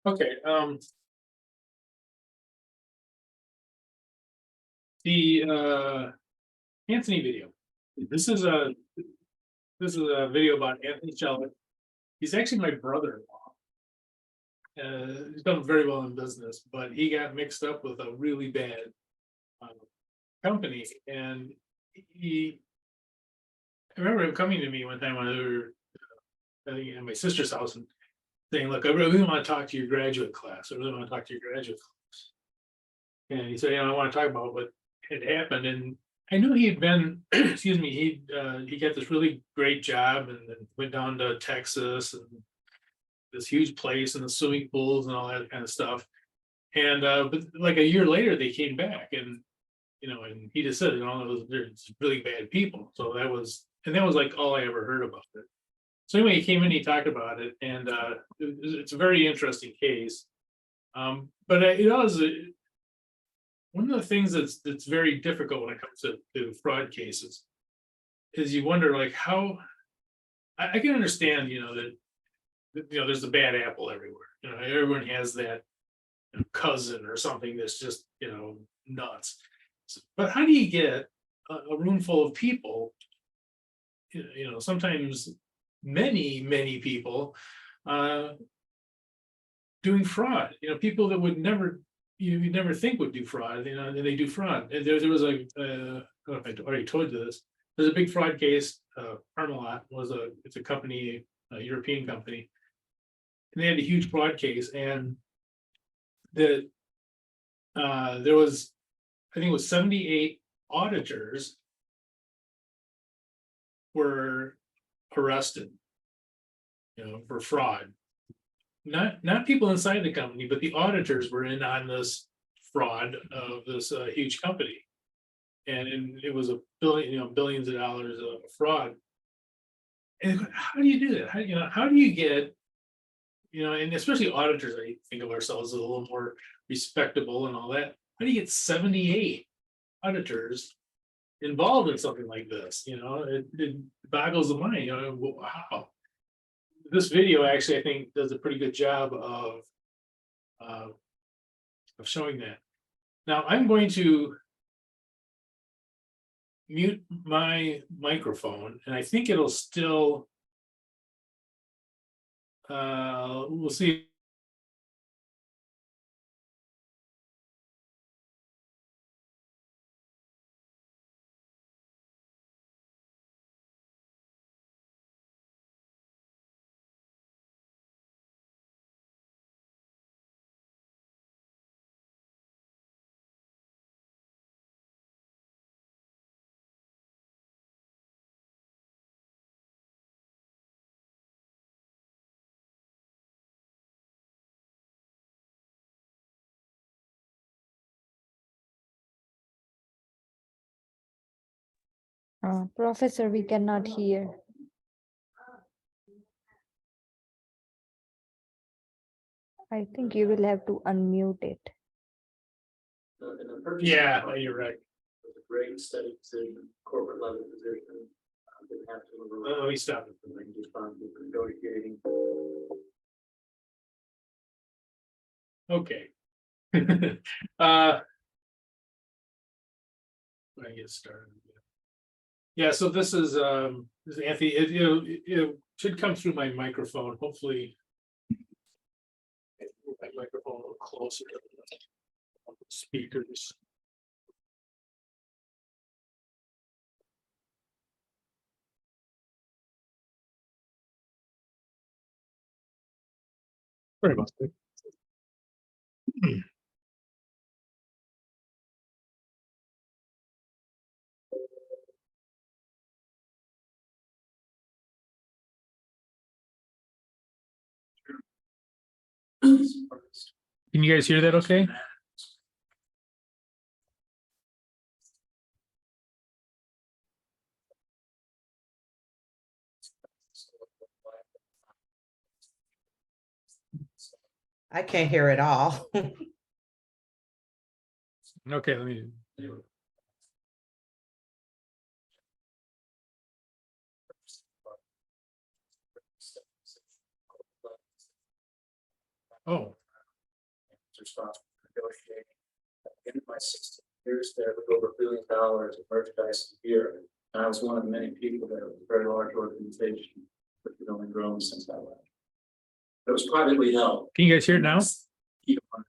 Okay, the Anthony video. This is a video about Anthony Sheldon. He's actually my brother-in-law. He's done very well in business, but he got mixed up with a really bad company, and I remember him coming to me one time when we were, I think, at my sister's house and saying, "Look, I really want to talk to your graduate class. I really want to talk to your graduate class." And he said, "You know, I want to talk about what had happened." And I knew he had been, excuse me, he got this really great job and then went down to Texas and this huge place and the swimming pools and all that kind of stuff. And but like a year later, they came back and and he just said, they're really bad people. So that was like all I ever heard about it. So anyway, he came in, he talked about it, and it's a very interesting case. But one of the things that's very difficult when it comes to fraud cases is you wonder like how I can understand, that there's a bad apple everywhere. Everyone has that cousin or something that's just nuts. But how do you get a room full of people? Sometimes many people doing fraud. People that would never you'd never think would do fraud. And they do fraud. And there was I don't know if I already told you this. There's a big fraud case. Parmalat it's a company, a European company, and they had a huge fraud case, and there was, I think it was 78 auditors were arrested, for fraud. Not people inside the company, but the auditors were in on this fraud of this huge company, and it was billions of dollars of fraud. And how do you do that? How do you get, and especially auditors, I think of ourselves as a little more respectable and all that. How do you get 78 auditors involved in something like this? It boggles the mind. Wow. This video actually, I think, does a pretty good job of showing that. Now I'm going to mute my microphone, and I think it'll still. We'll see. Professor, we cannot hear. I think you will have to unmute it. Yeah, you're right. A great study position, corporate level position. Didn't have to Let me stop it. negotiating. Okay. When I get started. Yeah, so this is Anthony. It should come through my microphone. Hopefully, move my microphone a little closer to the speakers. Sorry about that. Can you guys hear that okay? I can't hear it all. Okay, let me. Oh, responsible for negotiating. At the end of my 16 years there, with over $1 billion of merchandise a year, and I was one of many people there. It was a very large organization, but it had only grown since I left. It was privately held. Can you guys hear it now?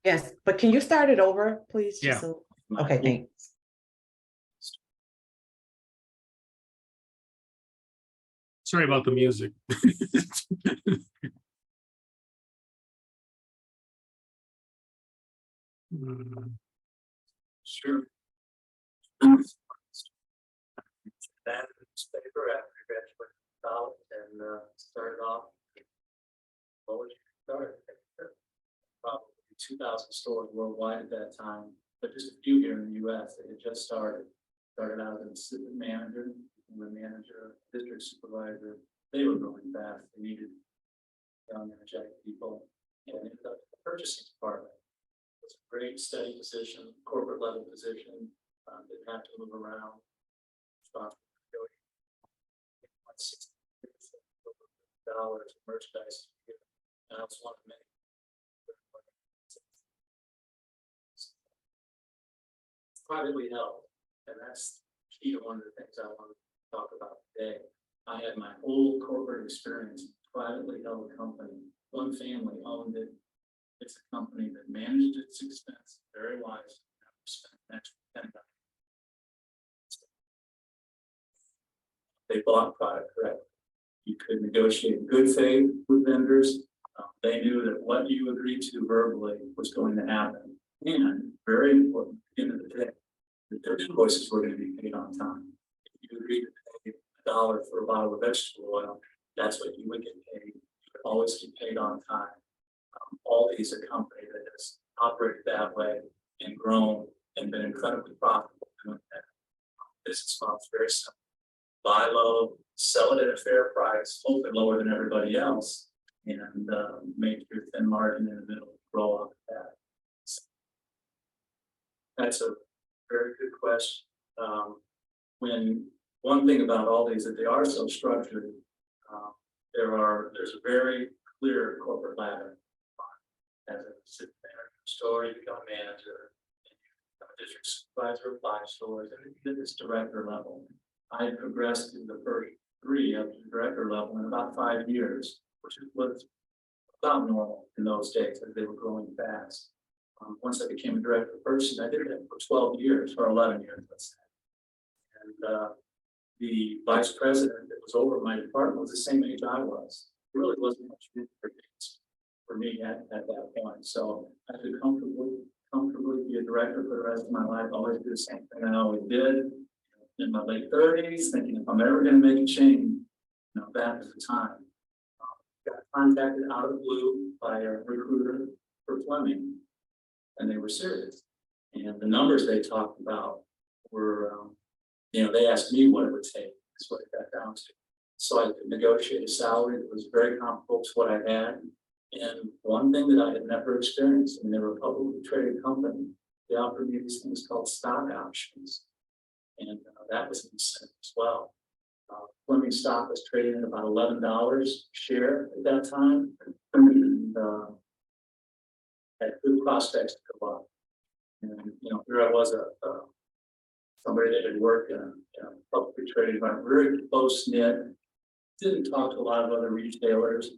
Yes, but can you start it over, please? Yeah. Okay, thanks. Sorry about the music. Sure. That newspaper after I graduated from college and started off. What would you start? Probably 2,000 stores worldwide at that time, but just a few here in the US. They had just started. Started out as an assistant manager, and the manager, district supervisor. They were growing fast. They needed young, energetic people, and ended up in the purchasing department. It was a great steady position, corporate level position. Didn't have to move around. $60 of merchandise, and I was one of many. Privately held, and that's key to one of the things I want to talk about today. I had my whole corporate experience, privately held company. One family owned it. It's a company that managed its expense very wisely. Never spent an extra $10. They bought product correctly. You could negotiate in good faith with vendors. They knew that what you agreed to verbally was going to happen. And very important, at the end of the day, that their invoices were going to be paid on time. If you agreed to pay $1 for a bottle of vegetable oil, that's what you would get paid. You would always get paid on time. Aldi's a company that has operated that way and grown and been incredibly profitable doing that. Business model is very simple. Buy low, sell it at a fair price, hopefully lower than everybody else, and make your thin margin in the middle grow off of that. So that's a very good question. When one thing about all these that they are so structured, there's a very clear corporate ladder. As a assistant manager of a store, you become a manager, and you become a district supervisor of 5 stores, and you get this director level. I progressed to the first 3 up to the director level in about 5 years, which was about normal in those days as they were growing fast. Once I became a director person, I did it for 12 years or 11 years, let's say. And the vice president that was over my department was the same age I was. It really wasn't much difference for me at that point. So I could comfortably be a director for the rest of my life. Always do the same thing I always did. In my late 30s, thinking if I'm ever going to make a change, that was the time. Got contacted out of the blue by a recruiter for Fleming, and they were serious. And the numbers they talked about were, they asked me what it would take. That's what it got down to. So I could negotiate a salary that was very comparable to what I had. And one thing that I had never experienced, they were a publicly traded company. They offered me these things called stock options. And that was an incentive as well. Fleming stock was trading at about $11 a share at that time, and had good prospects to go up. And here I was, somebody that had worked in a publicly traded environment, very close knit. Didn't talk to a lot of other retailers,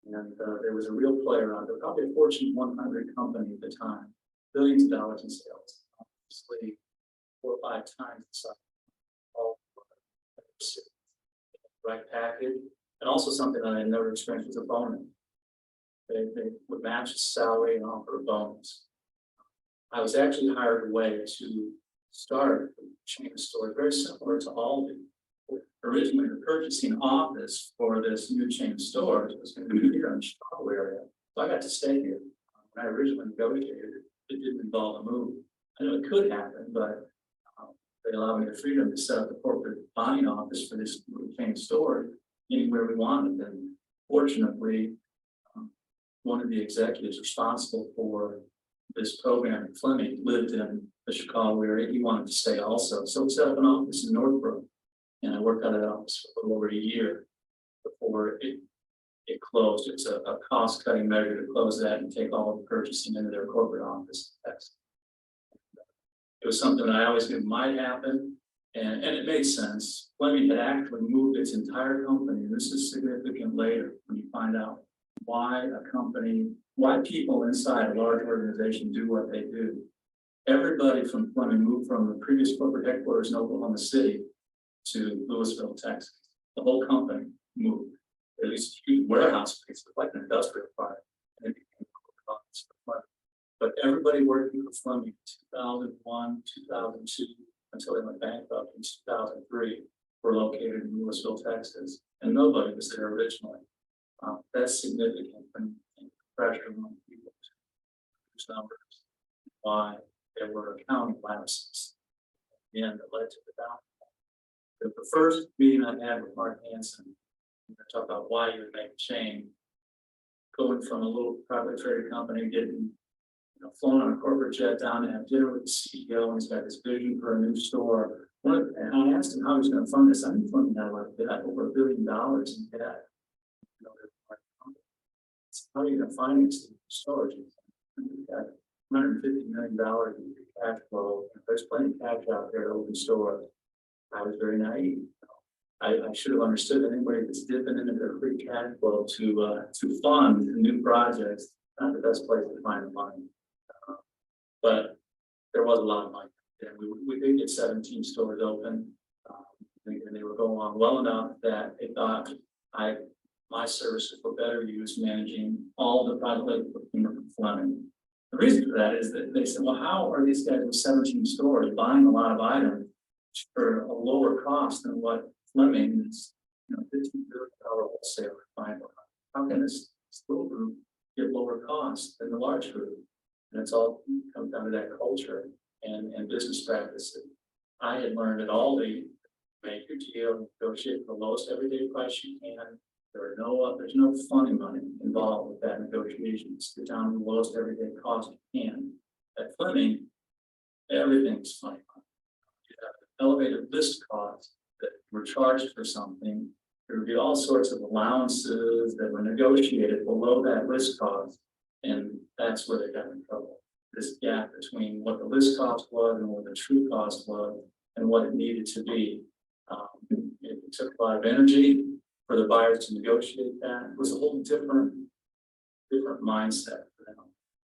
and there was a real player on there, probably a Fortune 100 company at the time, billions of dollars in sales, obviously 4 or 5 times the size. All right package, and also something that I had never experienced was a bonus. They would match the salary and offer a bonus. I was actually hired away to start a chain of stores very similar to Aldi. Originally, the purchasing office for this new chain of stores was going to be here in the Chicago area, so I got to stay here. When I originally negotiated, it didn't involve a move. I know it could happen, but they allowed me the freedom to set up the corporate buying office for this chain store anywhere we wanted. And fortunately, one of the executives responsible for this program at Fleming lived in the Chicago area. He wanted to stay also. So we set up an office in Northbrook, and I worked out of that office for a little over a year before it it closed. It's a cost cutting measure to close that and take all of the purchasing into their corporate office. It was something that I always knew might happen, and it made sense. Fleming had actually moved its entire company, and this is significant later when you find out why people inside a large organization do what they do. Everybody from Fleming moved from the previous corporate headquarters in Oklahoma City to Louisville, Texas. The whole company moved. At least huge warehouse space, like an industrial park, and it became a corporate office for Fleming. But everybody working for Fleming in 2001, 2002, until they went bankrupt in 2003, were located in Louisville, Texas, and nobody was there originally. That's significant and pressure on people to produce numbers. Why there were accounting lapses and that led to the downfall. The first meeting I had with Mark Hansen, I talked about why you would make a change, going from a little privately traded company, getting flown on a corporate jet down to have dinner with the CEO, and he's got this vision for a new store. And I asked him how he's going to fund this. I'm funding that like that, over $1 billion in debt. How are you going to finance the stores? We've got $150 million in cash flow. There's plenty of cash out there to open stores. I was very naive. I should have understood that anybody that's dipping into their free cash flow to fund new projects, not the best place to find the money. But there was a lot of money, and we did get 17 stores open, and they were going on well enough that they thought my services were better used managing all the private label procurement from Fleming. The reason for that is that they said, well, how are these guys with 17 stores buying a lot of items for a lower cost than what Fleming is, $15 billion wholesaler buying? How can this little group get lower cost than the large group? And it's all comes down to that culture and business practices. I had learned at Aldi, make your deal, negotiate for the lowest everyday price you can. There's no funny money involved with that negotiation. It's down to the lowest everyday cost you can. At Fleming, everything's funny money. You have an elevated list cost that were charged for something. There would be all sorts of allowances that were negotiated below that list cost. And that's where they got in trouble. This gap between what the list cost was and what the true cost was and what it needed to be. It took a lot of energy for the buyers to negotiate that. It was a whole different mindset for them.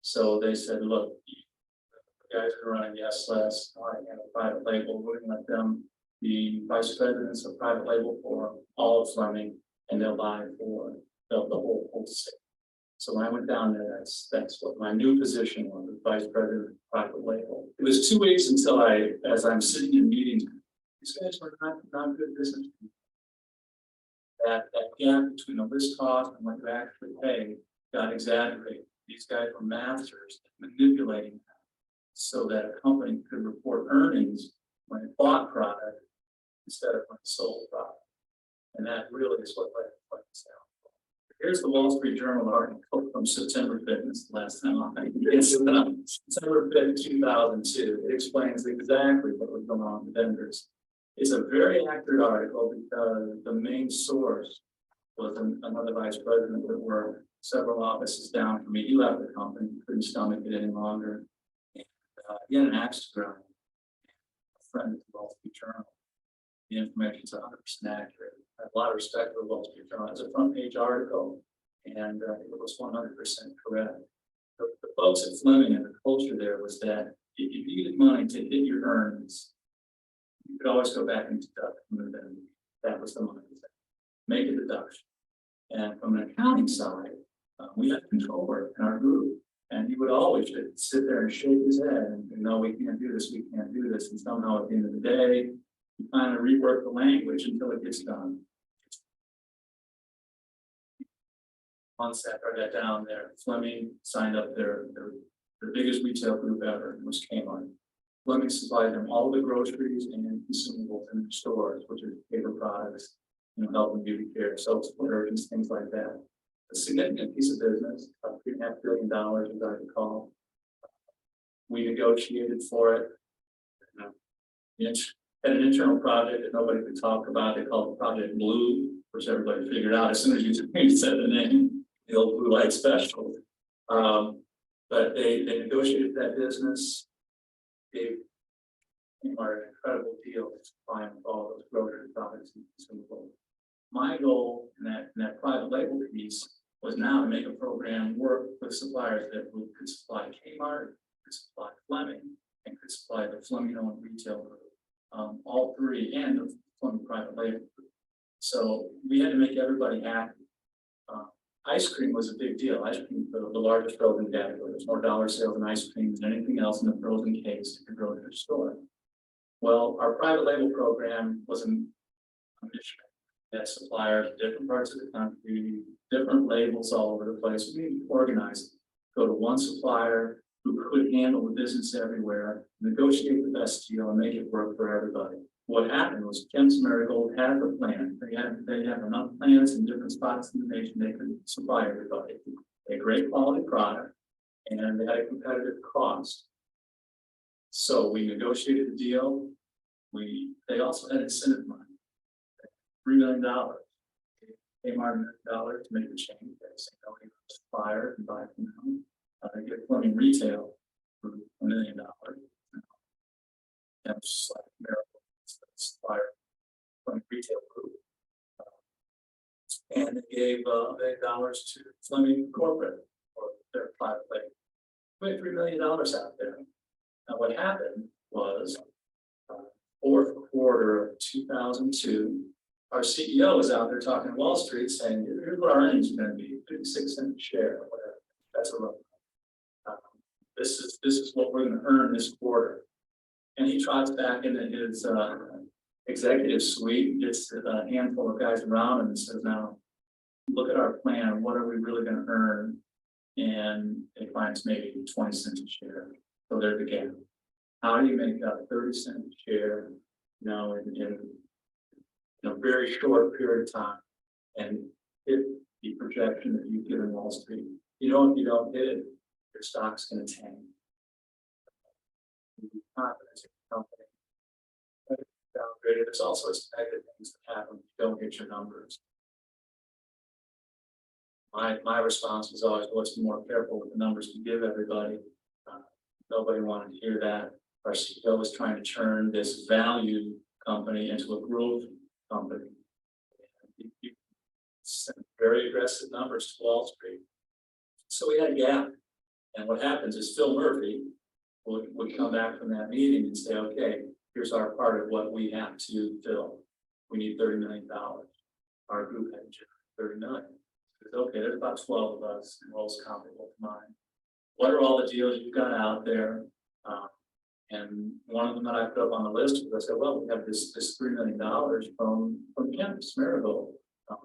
So they said, look, the guys are running the S-less, I have a private label, we're gonna let them be vice presidents of private label for all of Fleming, and they'll buy for the whole state. So when I went down there, that's what my new position was, vice president of private label. It was 2 weeks until as I'm sitting in meetings, these guys were not good business people. That gap between the list cost and what you actually pay got exaggerated. These guys were masters at manipulating that so that a company could report earnings when it bought product instead of when it sold product. And that really is what led to this down. Here's the Wall Street Journal article from September 5th. It's the last time it's September 5th, 2002. It explains exactly what was going on with vendors. It's a very accurate article because the main source was another vice president that were several offices down from me. He left the company, couldn't stomach it any longer. And, he had an axe to grind. A friend of the Wall Street Journal. The information is 100% accurate. I have a lot of respect for the Wall Street Journal. It's a front page article, and it was 100% correct. The folks at Fleming and the culture there was that if you needed money to hit your earnings, you could always go back and deduct from the vendor. That was the money. Make a deduction. And from an accounting side, we had a controller in our group, and he would always sit there and shake his head and no, we can't do this, we can't do this. And somehow at the end of the day, you kind of rework the language until it gets done. Once after I got down there, Fleming signed up their biggest retail group ever, was Kmart. Fleming supplied them all the groceries and consumables in the stores, which are paper products, health and beauty care, soaps, detergents, things like that. A significant piece of business, about $3.5 billion, as I recall. We negotiated for it. Had an internal project that nobody could talk about. They called it Project Blue which everybody figured out as soon as you said the name, the old blue light special. But they negotiated that business, gave Kmart an incredible deal to supply with all those grocery products and consumables. My goal in that private label piece was now to make a program work with suppliers that could supply Kmart, could supply Fleming, and could supply the Fleming-owned retail group. All three, and the Fleming private label group. So we had to make everybody happy. Ice cream was a big deal. Ice cream, the largest frozen category. There's more dollar sales in ice cream than anything else in the frozen case at the grocery store. Well, our private label program was a mission. That suppliers, different parts of the country, different labels all over the place. We need to organize, go to one supplier who could handle the business everywhere, negotiate the best deal and make it work for everybody. What happened was Kemp's Marigold had the plan. They had enough plants in different spots in the nation they could supply everybody. They had a great quality product and they had a competitive cost. So we negotiated the deal. They also had incentive money. $3 million. They Kmart $1 million to make the change. They say no, you supplier and buy from them. They get Fleming retail for $1 million. And just like Miracle, supplier Fleming retail group. And they gave $1 million to Fleming corporate or their private label. We had $3 million out there. Now what happened was fourth quarter of 2002. Our CEO was out there talking to Wall Street saying, here's what our earnings are going to be, 56 cents a share, or whatever. That's a rough. This is what we're going to earn this quarter. And he trots back into his executive suite, gets a handful of guys around him and says, now, look at our plan. What are we really going to earn? And it finds maybe 20 cents a share. So there's the gap. How do you make up 30 cents a share, in a very short period of time and hit the projection that you've given Wall Street? If you don't hit it, your stock's going to tank. Confidence in the company. Downgraded. There's all sorts of negative things that happen when you don't hit your numbers. My response was always, let's be more careful with the numbers we give everybody. Nobody wanted to hear that. Our CEO was trying to turn this value company into a growth company. He sent very aggressive numbers to Wall Street. So we had a gap. And what happens is Phil Murphy would come back from that meeting and say, okay, here's our part of what we have to fill. We need $30 million. Our group had to generate $30 million. Okay, there's about 12 of us, and roles comparable to mine. What are all the deals you've got out there? And one of them that I put up on the list was, I said, well, we have this $3 million from Kemp's Marigold.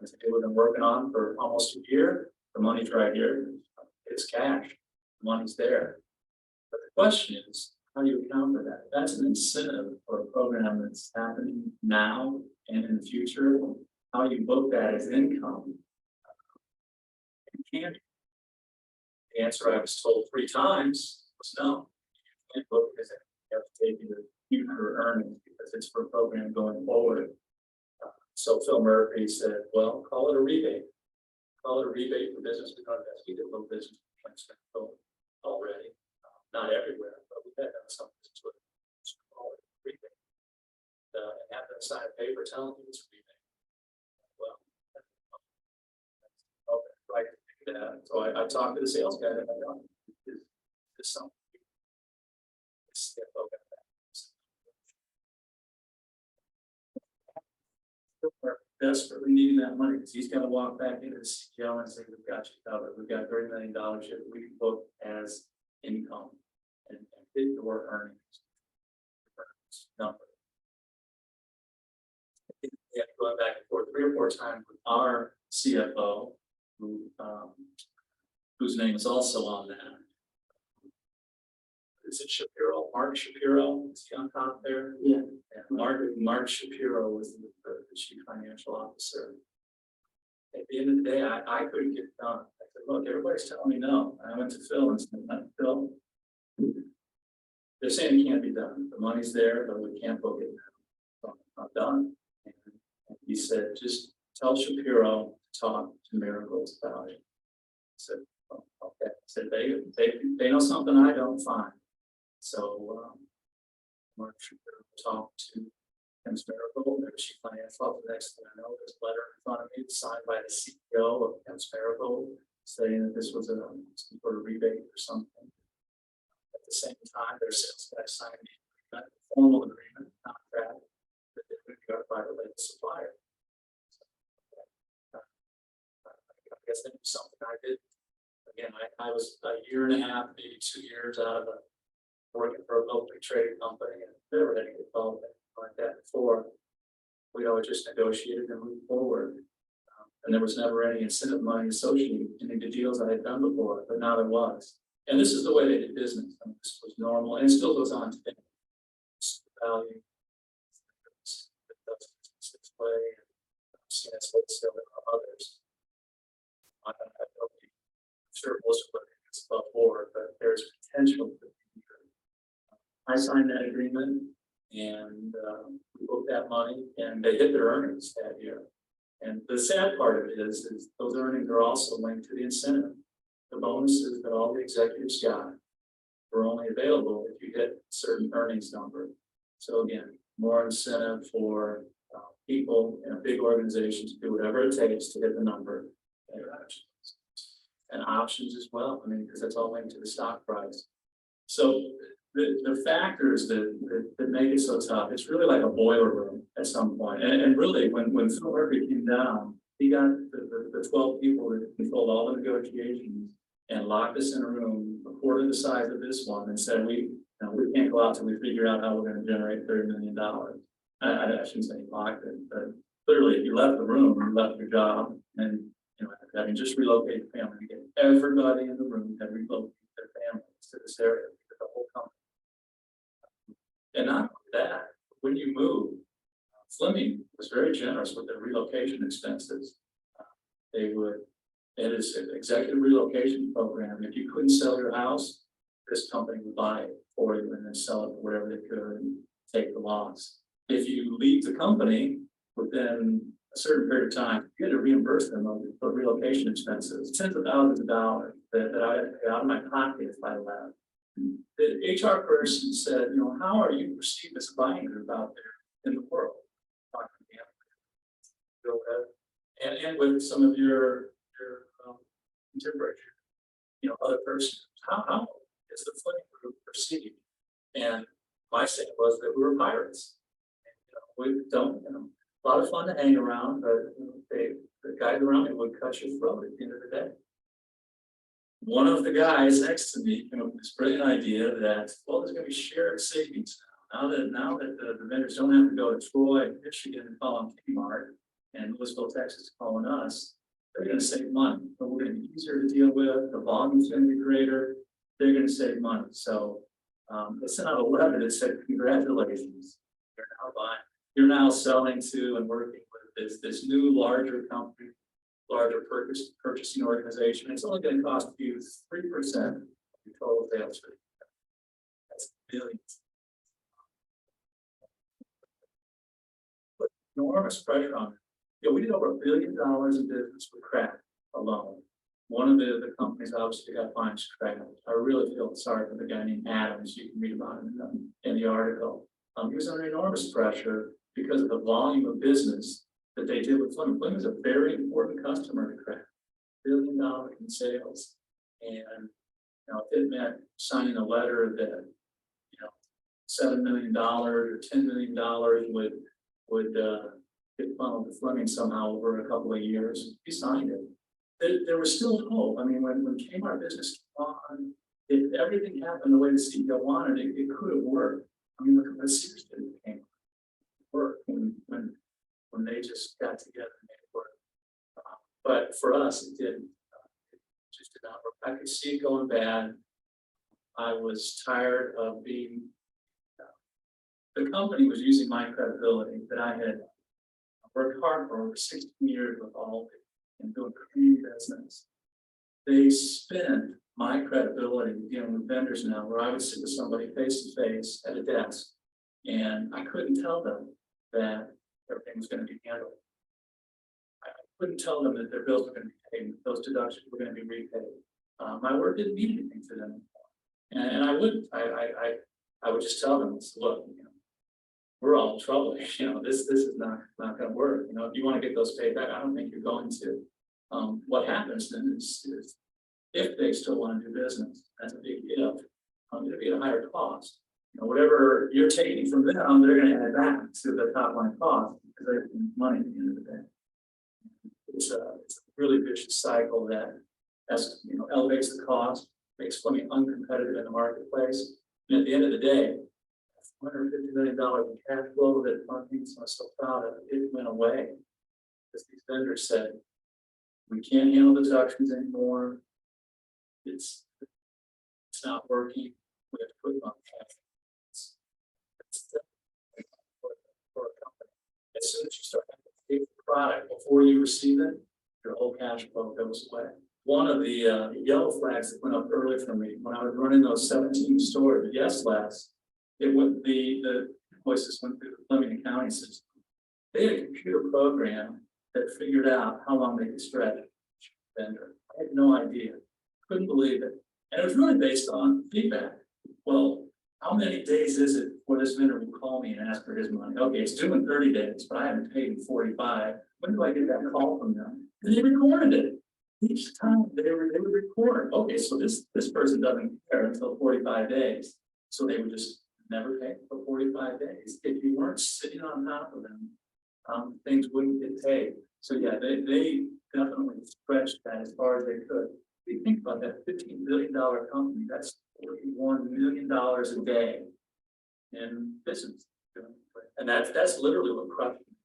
We've been working on for almost a year. The money's right here. It's cash. The money's there. But the question is, how do you account for that? That's an incentive for a program that's happening now and in the future. How do you book that as income? Can the answer I was told 3 times was no. You can't book because you have to take into future earnings because it's for a program going forward. So Phil Murphy said, well, call it a rebate. Call it a rebate for business. We did a little business already. Not everywhere, but we had done some business with it. So call it a rebate. And have them sign a paper telling you it's a rebate. Well, okay, right. So I talked to the sales guy that I got. Is something. Desperately needing that money because he's got to walk back into the CEO and say, we've got you covered. We've got $30 million here that we can book as income and hit your earnings number. We have to go back and forth 3 or 4 times with our CFO, whose name is also on that. Is it Shapiro? Mark Shapiro? Is he on top there? Yeah. Mark Shapiro was the chief financial officer. At the end of the day, I couldn't get it done. I said, look, everybody's telling me no. And I went to Phil and said, Phil, they're saying it can't be done. The money's there, but we can't book it now. So I'm done. And he said, just tell Shapiro to talk to Miracles about it. I said, oh, okay. I said, they know something I don't find. So, Mark Shapiro talked to Kim's Miracle, their chief financial officer. The next thing I know, there's a letter in front of me signed by the CEO of Kim's Miracle saying that this was some sort of rebate or something. At the same time, their sales guy signed a formal agreement, contract that they would go by the label supplier. I guess that was something I did. Again, I was a year and a half, maybe 2 years out of working for a locally traded company, and never had to get involved in anything like that before. We always just negotiated and moved forward. And there was never any incentive money associated with any of the deals I had done before, but now there was. And this is the way they did business. I mean, this was normal, and it still goes on today. Value, this way, and CS still others. I'm sure most of it is above board, but there's potential for the future. I signed that agreement, and we booked that money, and they hit their earnings that year. And the sad part of it is those earnings are also linked to the incentive. The bonuses that all the executives got were only available if you hit a certain earnings number. So again, more incentive for people in a big organization to do whatever it takes to hit the number. And options as well. I mean, because that's all linked to the stock price. So the factors that make it so tough, it's really like a boiler room at some point. And really, when Phil Murphy came down, he got the 12 people that controlled all the negotiations and locked us in a room a quarter the size of this one and said, we can't go out till we figure out how we're going to generate $30 million. I shouldn't say locked it, but literally, if you left the room, you left your job, and having just relocated the family, get everybody in the room had relocated their families to this area, the whole company. And not only that, when you move, Fleming was very generous with their relocation expenses. They had this executive relocation program. If you couldn't sell your house, this company would buy it for you and then sell it for whatever they could and take the loss. If you leave the company within a certain period of time, you had to reimburse them for relocation expenses, tens of thousands of dollars that I had to pay out of my pocket if I left. The HR person said, how are you perceived as a buying group out there in the world? Go ahead. And with some of your contemporaries, other persons, how is the Fleming group perceived? And my statement was that we were pirates. And, we don't, a lot of fun to hang around, but the guys around me would cut your throat at the end of the day. One of the guys next to me came up with this brilliant idea that, well, there's going to be shared savings now. Now that the vendors don't have to go to Troy, Michigan, and call on Kmart, and Louisville, Texas, calling us, they're going to save money. But we're going to be easier to deal with. The volume's going to be greater. They're going to save money. So they sent out a letter that said, "Congratulations, you're now selling to and working with this new larger company, larger purchasing organization. It's only going to cost you 3% of your total sales fee. That's billions." Put enormous pressure on it. We did over $1 billion in business with Kraft alone. One of the companies obviously got fined Kraft. I really feel sorry for the guy named Adams. You can read about him in the article. He was under enormous pressure because of the volume of business that they did with Fleming. Fleming is a very important customer to Kraft, $1 billion in sales. And it meant signing a letter that $7 million or $10 million would get funneled to Fleming somehow over a couple of years. He signed it. There was still hope. I mean, when Kmart business came on, if everything happened the way the CEO wanted, it could have worked. I mean, look at what Sears did with Kmart. Work when they just got together and made it work. But for us, it didn't. It just did not work. I could see it going bad. I was tired of being. The company was using my credibility that I had worked hard for over 16 years with all and doing clean business. They spent my credibility dealing with vendors now, where I would sit with somebody face to face at a desk, and I couldn't tell them that everything was going to be handled. couldn't tell them that their bills were gonna be paid, those deductions were gonna be repaid. My word didn't mean anything to them. And I would just tell them, look, you know, we're all in trouble, you know, this is not gonna work, you know, if you wanna get those paid back, I don't think you're going to. What happens then is if they still wanna do business, that's a big if, it'll be at a higher cost. You know, whatever you're taking from them, they're gonna add back to the top line cost, because they're getting money at the end of the day. It's a really vicious cycle that, as you know, elevates the cost, makes Fleming uncompetitive in the marketplace. And at the end of the day, $150 million in cash flow that Fleming was so proud of, it went away. Because these vendors said, we can't handle the deductions anymore. It's not working. We have to put them on cash. For a company. As soon as you start having to pay for the product before you receive it, your whole cash flow goes away. One of the yellow flags that went up early for me when I was running those 17 stores, yes, last, it went the invoices went through the Fleming accounting system. They had a computer program that figured out how long they could stretch vendor. I had no idea, couldn't believe it, and it was really based on feedback. Well, how many days is it before this vendor will call me and ask for his money? Okay, it's due in 30 days, but I haven't paid in 45. When do I get that call from them? And they recorded it. Each time they would record. Okay, so this person doesn't care until 45 days. So they would just never pay for 45 days. If you weren't sitting on top of them, things wouldn't get paid. So yeah, they definitely stretched that as far as they could. If you think about that $15 billion company, that's $41 million a day in business. And that's literally what crushed me.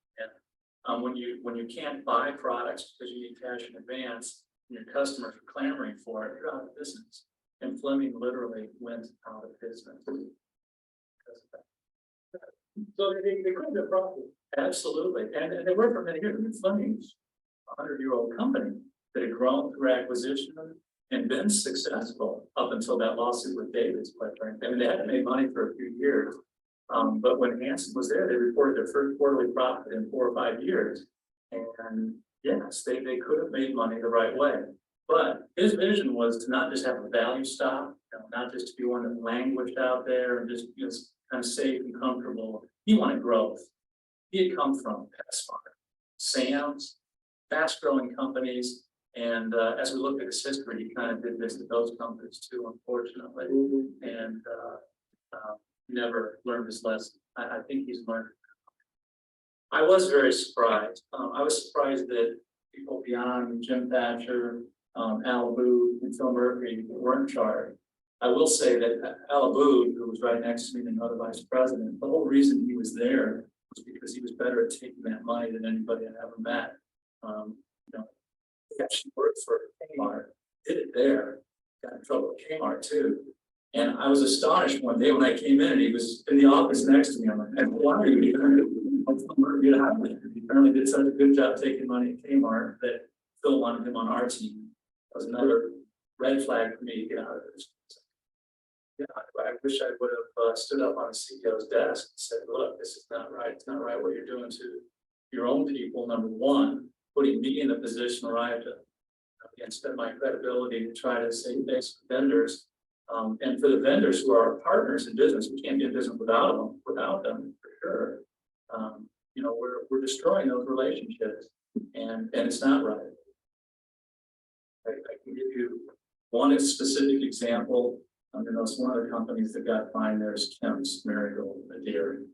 And when you can't buy products because you need cash in advance, and your customers are clamoring for it, you're out of business. And Fleming literally went out of business because of that. So they couldn't have profit. Absolutely. And they were for many years. Fleming's a 100-year-old company that had grown through acquisition and been successful up until that lawsuit with Davis, quite frankly. I mean, they hadn't made money for a few years. But when Hanson was there, they reported their first quarterly profit in 4 or 5 years. And yes, they could have made money the right way. But his vision was to not just have a value stock, you know, not just to be one that languished out there and just kind of safe and comfortable. He wanted growth. He had come from PetSmart, Sam's, fast-growing companies. And as we look at his history, he kind of did this to those companies too, unfortunately. And never learned his lesson. I think he's learned. I was very surprised. I was surprised that people beyond Jim Thatcher, Al Abood, and Phil Murphy weren't charged. I will say that Al Abood, who was right next to me, another vice president, the whole reason he was there was because he was better at taking that money than anybody I'd ever met. You know, he actually worked for Kmart, did it there, got in trouble with Kmart too. And I was astonished one day when I came in and he was in the office next to me. I'm like, why are you here? He apparently did such a good job taking money at Kmart that Phil wanted him on our team. That was another red flag for me to get out of this. Yeah, I wish I would have stood up on the CEO's desk and said, look, this is not right. It's not right what you're doing to your own people, number one, putting me in a position where I have to again spend my credibility to try to save face with vendors. And for the vendors who are our partners in business, we can't do business without them for sure. You know, we're destroying those relationships, and it's not right. I can give you one specific example. You know, it's one of the companies that got fined. There's Kemp's Marigold, the dairy.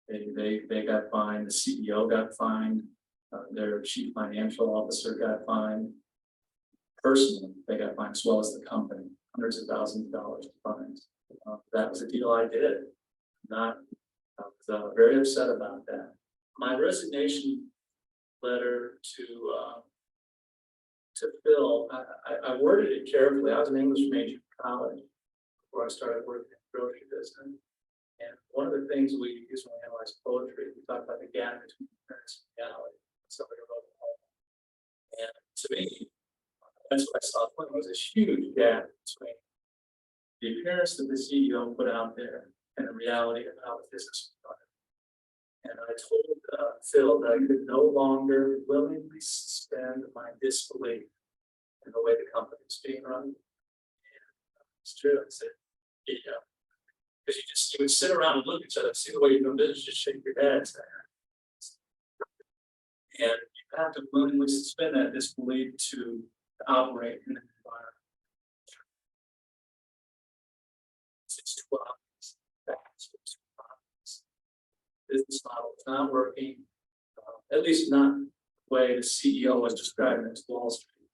They got fined. The CEO got fined. Their chief financial officer got fined. Personally, they got fined as well as the company. Hundreds of thousands of dollars in fines. That was a deal I did. I was very upset about that. My resignation letter to Phil, I worded it carefully. I was an English major in college before I started working in the grocery business. And one of the things we use when we analyze poetry, we talk about the gap between appearance and reality. Somebody wrote a poem. And to me, that's what I saw. There was a huge gap between the appearance that the CEO put out there and the reality of how the business was And I told Phil that I could no longer willingly suspend my disbelief in the way the company was being run. And it's true. I said, yeah. Because you would sit around and look at each other, see the way you're doing business, just shake your head. And you have to willingly suspend that disbelief to operate in an environment. It's too obvious. That's too obvious. Business model is not working, at least not the way the CEO was describing it to Wall Street.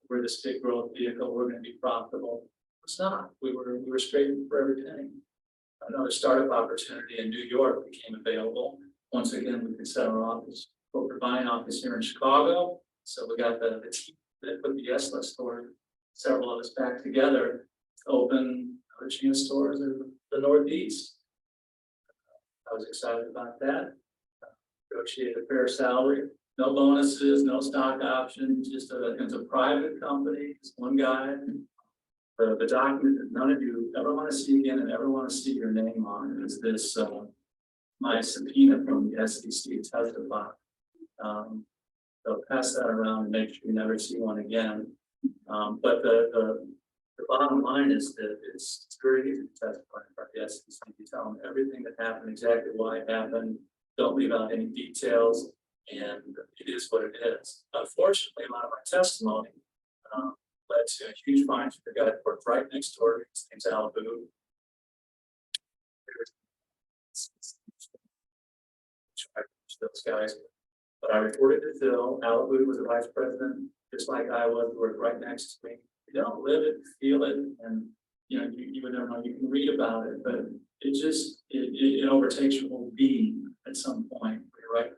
We're this big growth vehicle, we're going to be profitable. It's not. We were scraping for every penny. Another startup opportunity in New York became available. Once again, we could set our office, corporate buying office here in Chicago. So we got the team that put the S-List store, several of us back together to open other chain stores in the Northeast. I was excited about that. Negotiated a fair salary, no bonuses, no stock options, just it's a private company, just one guy. The document that none of you ever want to see again and ever want to see your name on is this, my subpoena from the SEC to testify. They'll pass that around and make sure you never see one again. But the bottom line is that it's very easy to testify in front of the SEC. You tell them everything that happened, exactly why it happened. Don't leave out any details, and it is what it is. Unfortunately, a lot of my testimony led to a huge fine for the guy that worked right next door. His name's Alibu. Those guys. But I reported to Phil. Alibu was the vice president, just like I was, worked right next to me. You don't live it, feel it, and you know, you would never know. You can read about it, but it just it overtakes your whole being at some point. You're right.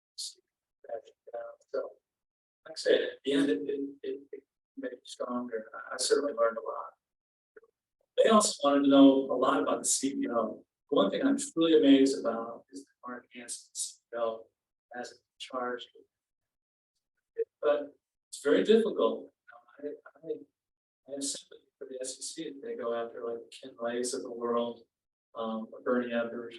So, like I said, at the end, it made me stronger. I certainly learned a lot. They also wanted to know a lot about the CEO. One thing I'm truly amazed about is that Mark Hansen, CEO, has in charge. But it's very difficult. You know, I have sympathy for the SEC if they go after like Ken Lays of the world, Bernie Evers,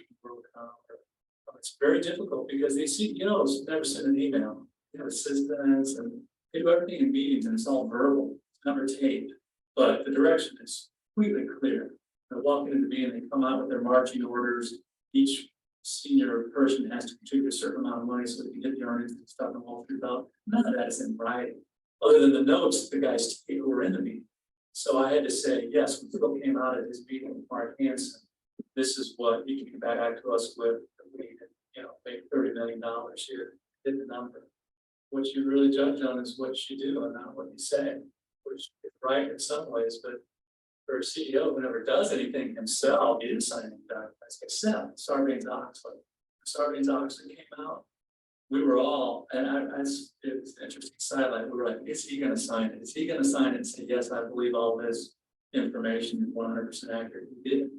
it's very difficult because these CEOs never send an email. They have assistants and they do everything in meetings and it's all verbal, it's never taped. But the direction is completely clear. They're walking into the meeting, they come out with their marching orders. Each senior person has to contribute a certain amount of money so they can get the earnings and stuff and Wall Street about. None of that is in writing, other than the notes the guys take who were in the meeting. So I had to say, yes, when Phil came out of his meeting with Mark Hansen, this is what he can come back to us with. We, you know, make $30 million here, hit the number. What you really judge on is what you do and not what you say, which is right in some ways, but for a CEO who never does anything himself, he didn't sign anything documents except Sarbanes-Oxley. Sarbanes-Oxley came out. We were all, and it's an interesting sidelight. We were like, is he going to sign it? Is he going to sign it and say, yes, I believe all this information is 100% accurate? He did.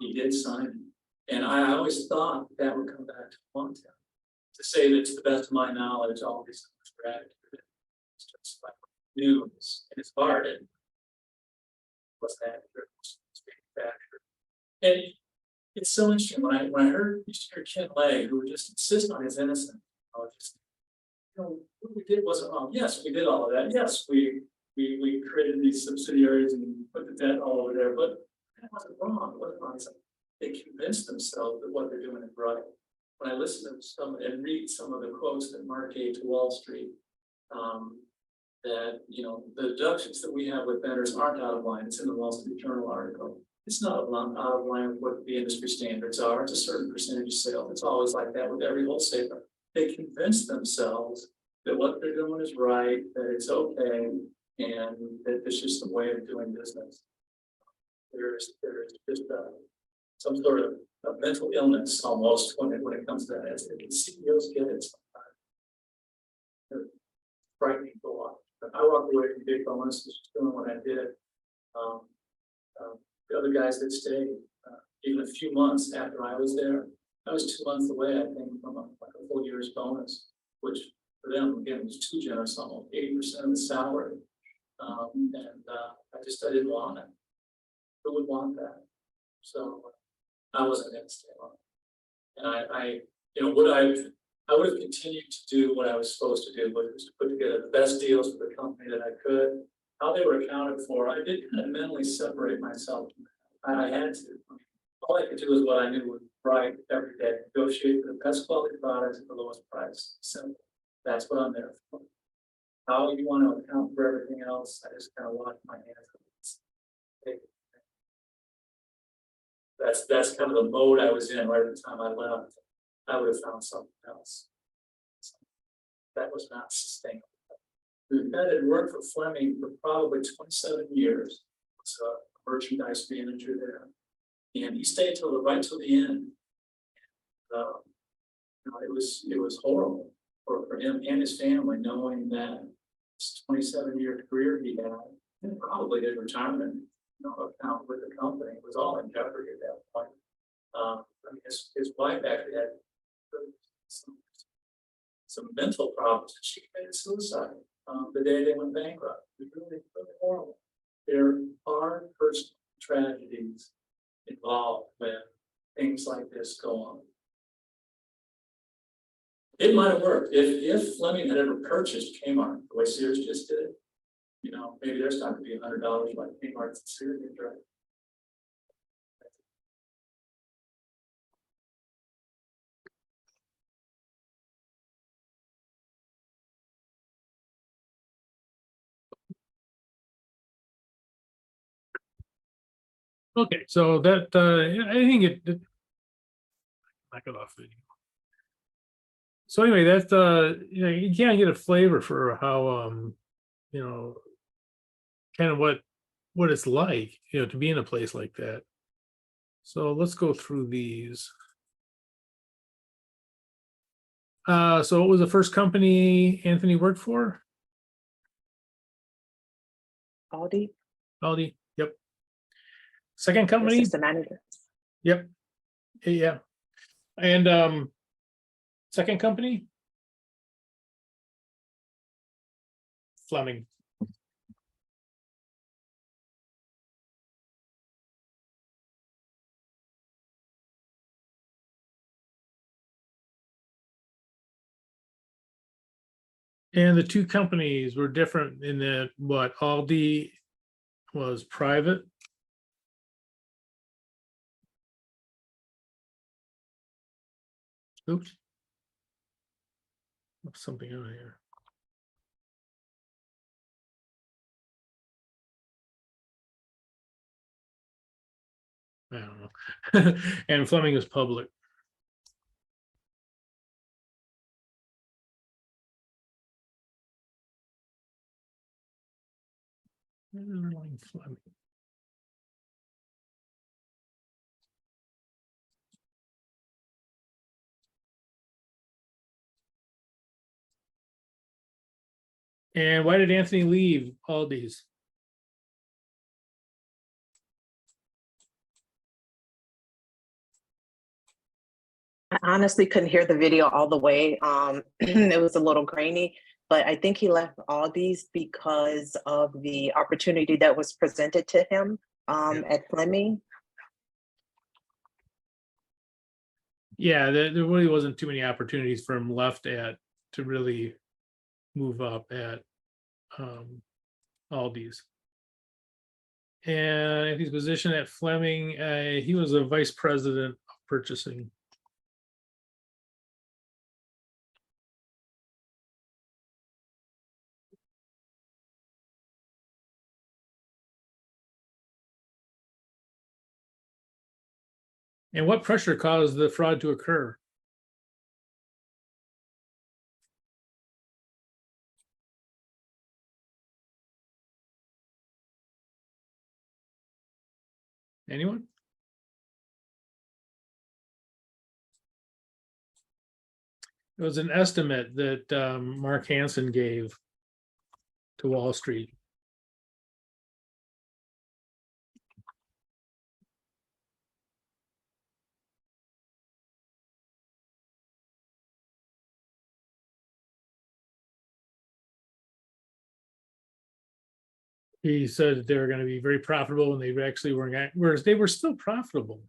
He did sign it. And I always thought that would come back to Montana to say that to the best of my knowledge, all these things were accurate. It's just like news. And it's hard. It wasn't accurate. It's manufactured. And it's so interesting when I heard Ken Lay, who would just insist on his innocence. I was just, you know, what we did wasn't wrong. Yes, we did all of that. Yes, we created these subsidiaries and put the debt all over there, but that wasn't wrong. It wasn't wrong. They convinced themselves that what they're doing is right. When I listen to some and read some of the quotes that Mark gave to Wall Street, that, you know, the deductions that we have with vendors aren't out of line. It's in the Wall Street Journal article. It's not out of line with what the industry standards are. It's a certain percentage of sales. It's always like that with every wholesaler. They convince themselves that what they're doing is right, that it's okay, and that it's just a way of doing business. There's just some sort of a mental illness almost when it comes to that. CEOs get it sometimes. They're frightening to watch. I walked away from big bonuses, just doing what I did. The other guys that stayed, even a few months after I was there, I was 2 months away, I think, from a full year's bonus, which for them, again, was too generous, almost 80% of the salary. I didn't want it. Who would want that? So I wasn't going to stay on. And I would have continued to do what I was supposed to do, which was to put together the best deals for the company that I could. How they were accounted for, I did kind of mentally separate myself. I had to. All I could do is what I knew was right every day, negotiate for the best quality products at the lowest price. Simple. That's what I'm there for. How you want to account for everything else, I just kind of wash my hands. That's kind of the mode I was in right at the time I left. I would have found something else. That was not sustainable. The guy that worked for Fleming for probably 27 years, was a merchandise manager there, and he stayed right till the end. It was horrible for him and his family, knowing that this 27-year career he had, and probably his retirement, account with the company was all in jeopardy at that point. I mean, his wife actually had some mental problems, and she committed suicide the day they went bankrupt. It was really, really horrible. There are personal tragedies involved when things like this go on. It might have worked if Fleming had ever purchased Kmart the way Sears just did. Maybe there's not going to be $100 like Kmart's and Sears did, right? Okay, so that I think it knock it off video. So anyway, that's you can't get a flavor for how kind of what it's like, to be in a place like that. So let's go through these. So what was the first company Anthony worked for? Aldi, Aldi. Yep. Second company. assistant manager. Yep. Yeah. And second company? Fleming. And the two companies were different in that what Aldi was private. Oops. Something over here. I don't know. And Fleming is public. Fleming. And why did Anthony leave Aldi's? I honestly couldn't hear the video all the way. It was a little grainy, but I think he left Aldi's because of the opportunity that was presented to him at Fleming. Yeah, there really wasn't too many opportunities for him left to really move up at Aldi's. And his position at Fleming, he was a vice president of purchasing. And what pressure caused the fraud to occur? Anyone? It was an estimate that Mark Hansen gave to Wall Street. He said that they were going to be very profitable, and they actually weren't. Whereas they were still profitable.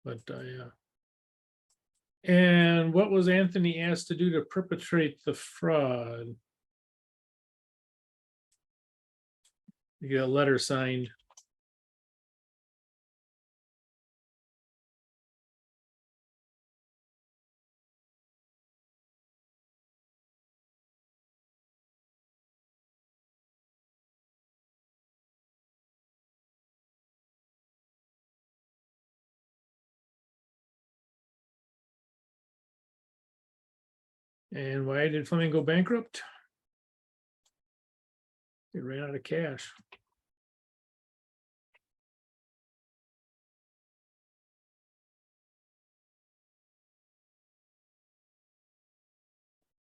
But yeah. And what was Anthony asked to do to perpetrate the fraud? You get a letter signed. And why did Fleming go bankrupt? They ran out of cash.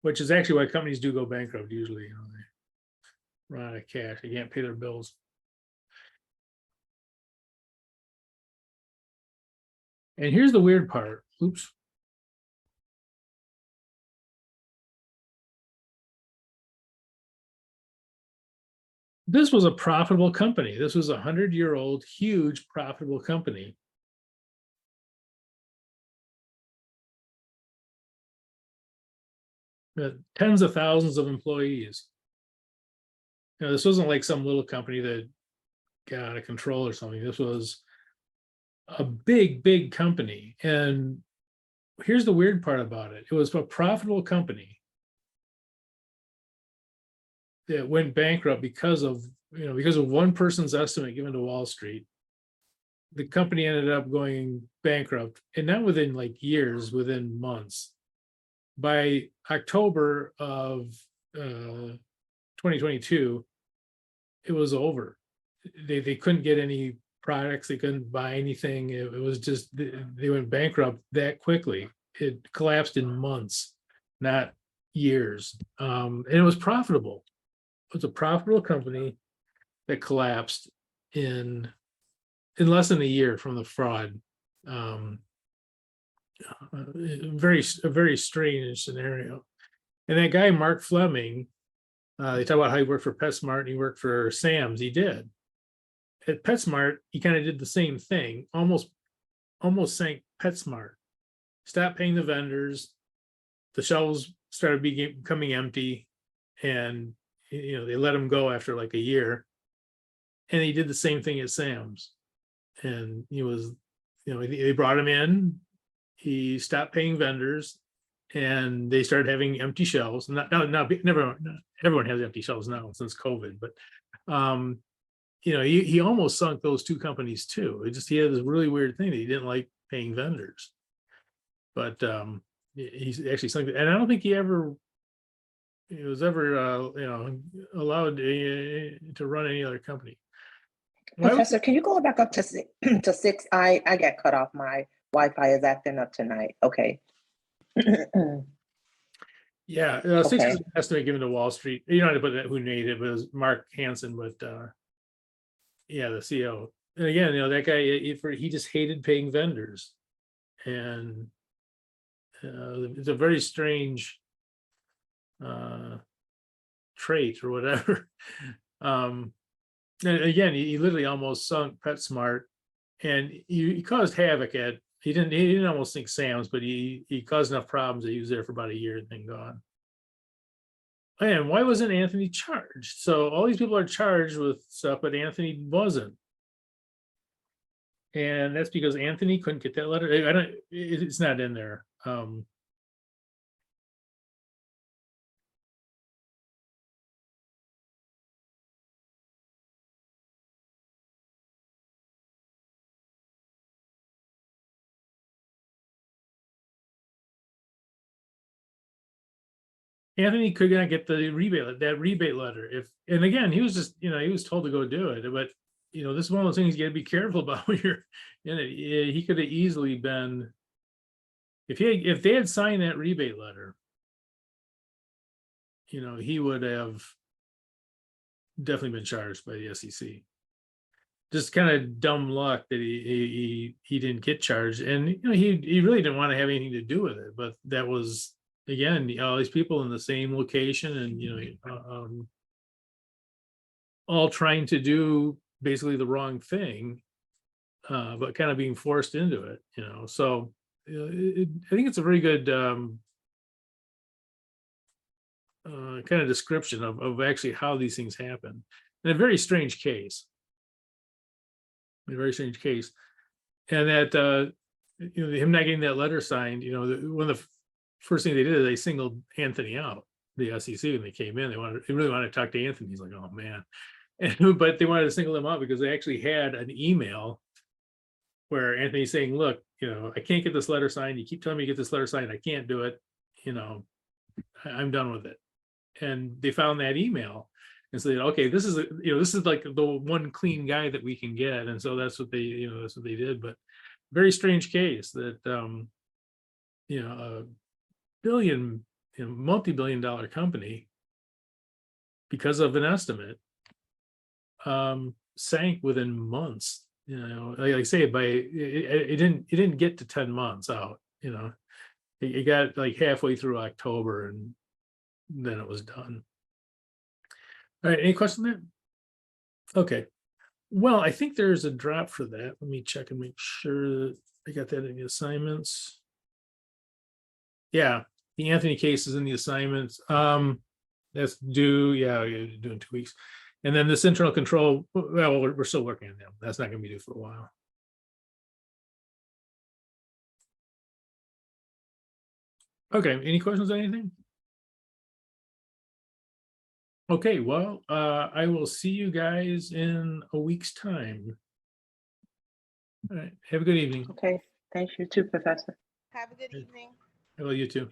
Which is actually why companies do go bankrupt usually, you know, they run out of cash, they can't pay their bills. And here's the weird part, oops. This was a profitable company. This was a 100-year-old, huge profitable company. Tens of thousands of employees. You know, this wasn't like some little company that got out of control or something. This was a big, big company. And here's the weird part about it. It was a profitable company that went bankrupt because of one person's estimate given to Wall Street. The company ended up going bankrupt, and not within like years, within months. By October of 2022, it was over. They couldn't get any products, they couldn't buy anything. It was just, they went bankrupt that quickly. It collapsed in months, not years. And it was profitable. It was a profitable company that collapsed in less than a year from the fraud. A very strange scenario. And that guy, Mark Fleming, they talk about how he worked for PetSmart and he worked for Sam's. He did. At PetSmart, he kind of did the same thing, almost sank PetSmart. Stopped paying the vendors. The shelves started becoming empty, and you know, they let him go after like a year. And he did the same thing at Sam's. And he was, you know, they brought him in, he stopped paying vendors, and they started having empty shelves. Now everyone has empty shelves now since COVID, but you know, he almost sunk those two companies too. He had this really weird thing that he didn't like paying vendors. But he's actually sunk it. And I don't think he was ever you know, allowed to run any other company. Professor, can you go back up to six? I got cut off. My Wi-Fi is acting up tonight. Okay. Yeah, 6 is an estimate given to Wall Street. You don't have to put that who made it, but it was Mark Hansen, but yeah, the CEO. And again, you know, that guy, he just hated paying vendors. And it's a very strange trait or whatever. And again, he literally almost sunk PetSmart, and he caused havoc at. He didn't almost sink Sam's, but he caused enough problems that he was there for about a year and then gone. And why wasn't Anthony charged? So all these people are charged with stuff, but Anthony wasn't. And that's because Anthony couldn't get that letter. It's not in there. Anthony could not get the rebate letter. And again, he was just, you know, he was told to go do it, but you know, this is one of those things you got to be careful about when you're in it. He could have easily been, if they had signed that rebate letter, you know, he would have definitely been charged by the SEC. Just kind of dumb luck that he didn't get charged, and you know, he really didn't want to have anything to do with it. But that was, again, all these people in the same location, and you know, all trying to do basically the wrong thing, but kind of being forced into it, you know. So I think it's a very good kind of description of actually how these things happen. In a very strange case. A very strange case. And that, him not getting that letter signed, one of the first thing they did is they singled Anthony out, the SEC, when they came in. They really wanted to talk to Anthony. He's like, oh man. But they wanted to single him out because they actually had an email where Anthony's saying, look, I can't get this letter signed. You keep telling me to get this letter signed. I can't do it. I'm done with it. And they found that email and said, okay, this is like the one clean guy that we can get. And so that's what they, that's what they did. But very strange case that, a multi-billion-dollar company, because of an estimate, sank within months. Like I say, it didn't get to 10 months out. It got like halfway through October, and then it was done. All right, any question there? Okay. Well, I think there's a drop for that. Let me check and make sure that I got that in the assignments. Yeah, the Anthony case is in the assignments. That's due, due in 2 weeks. And then this internal control, well, we're still working on that. That's not going to be due for a while. Okay, any questions on anything? Okay, well, I will see you guys in a week's time. All right, have a good evening. Okay, thank you too, Professor. Have a good evening. Hello, you too.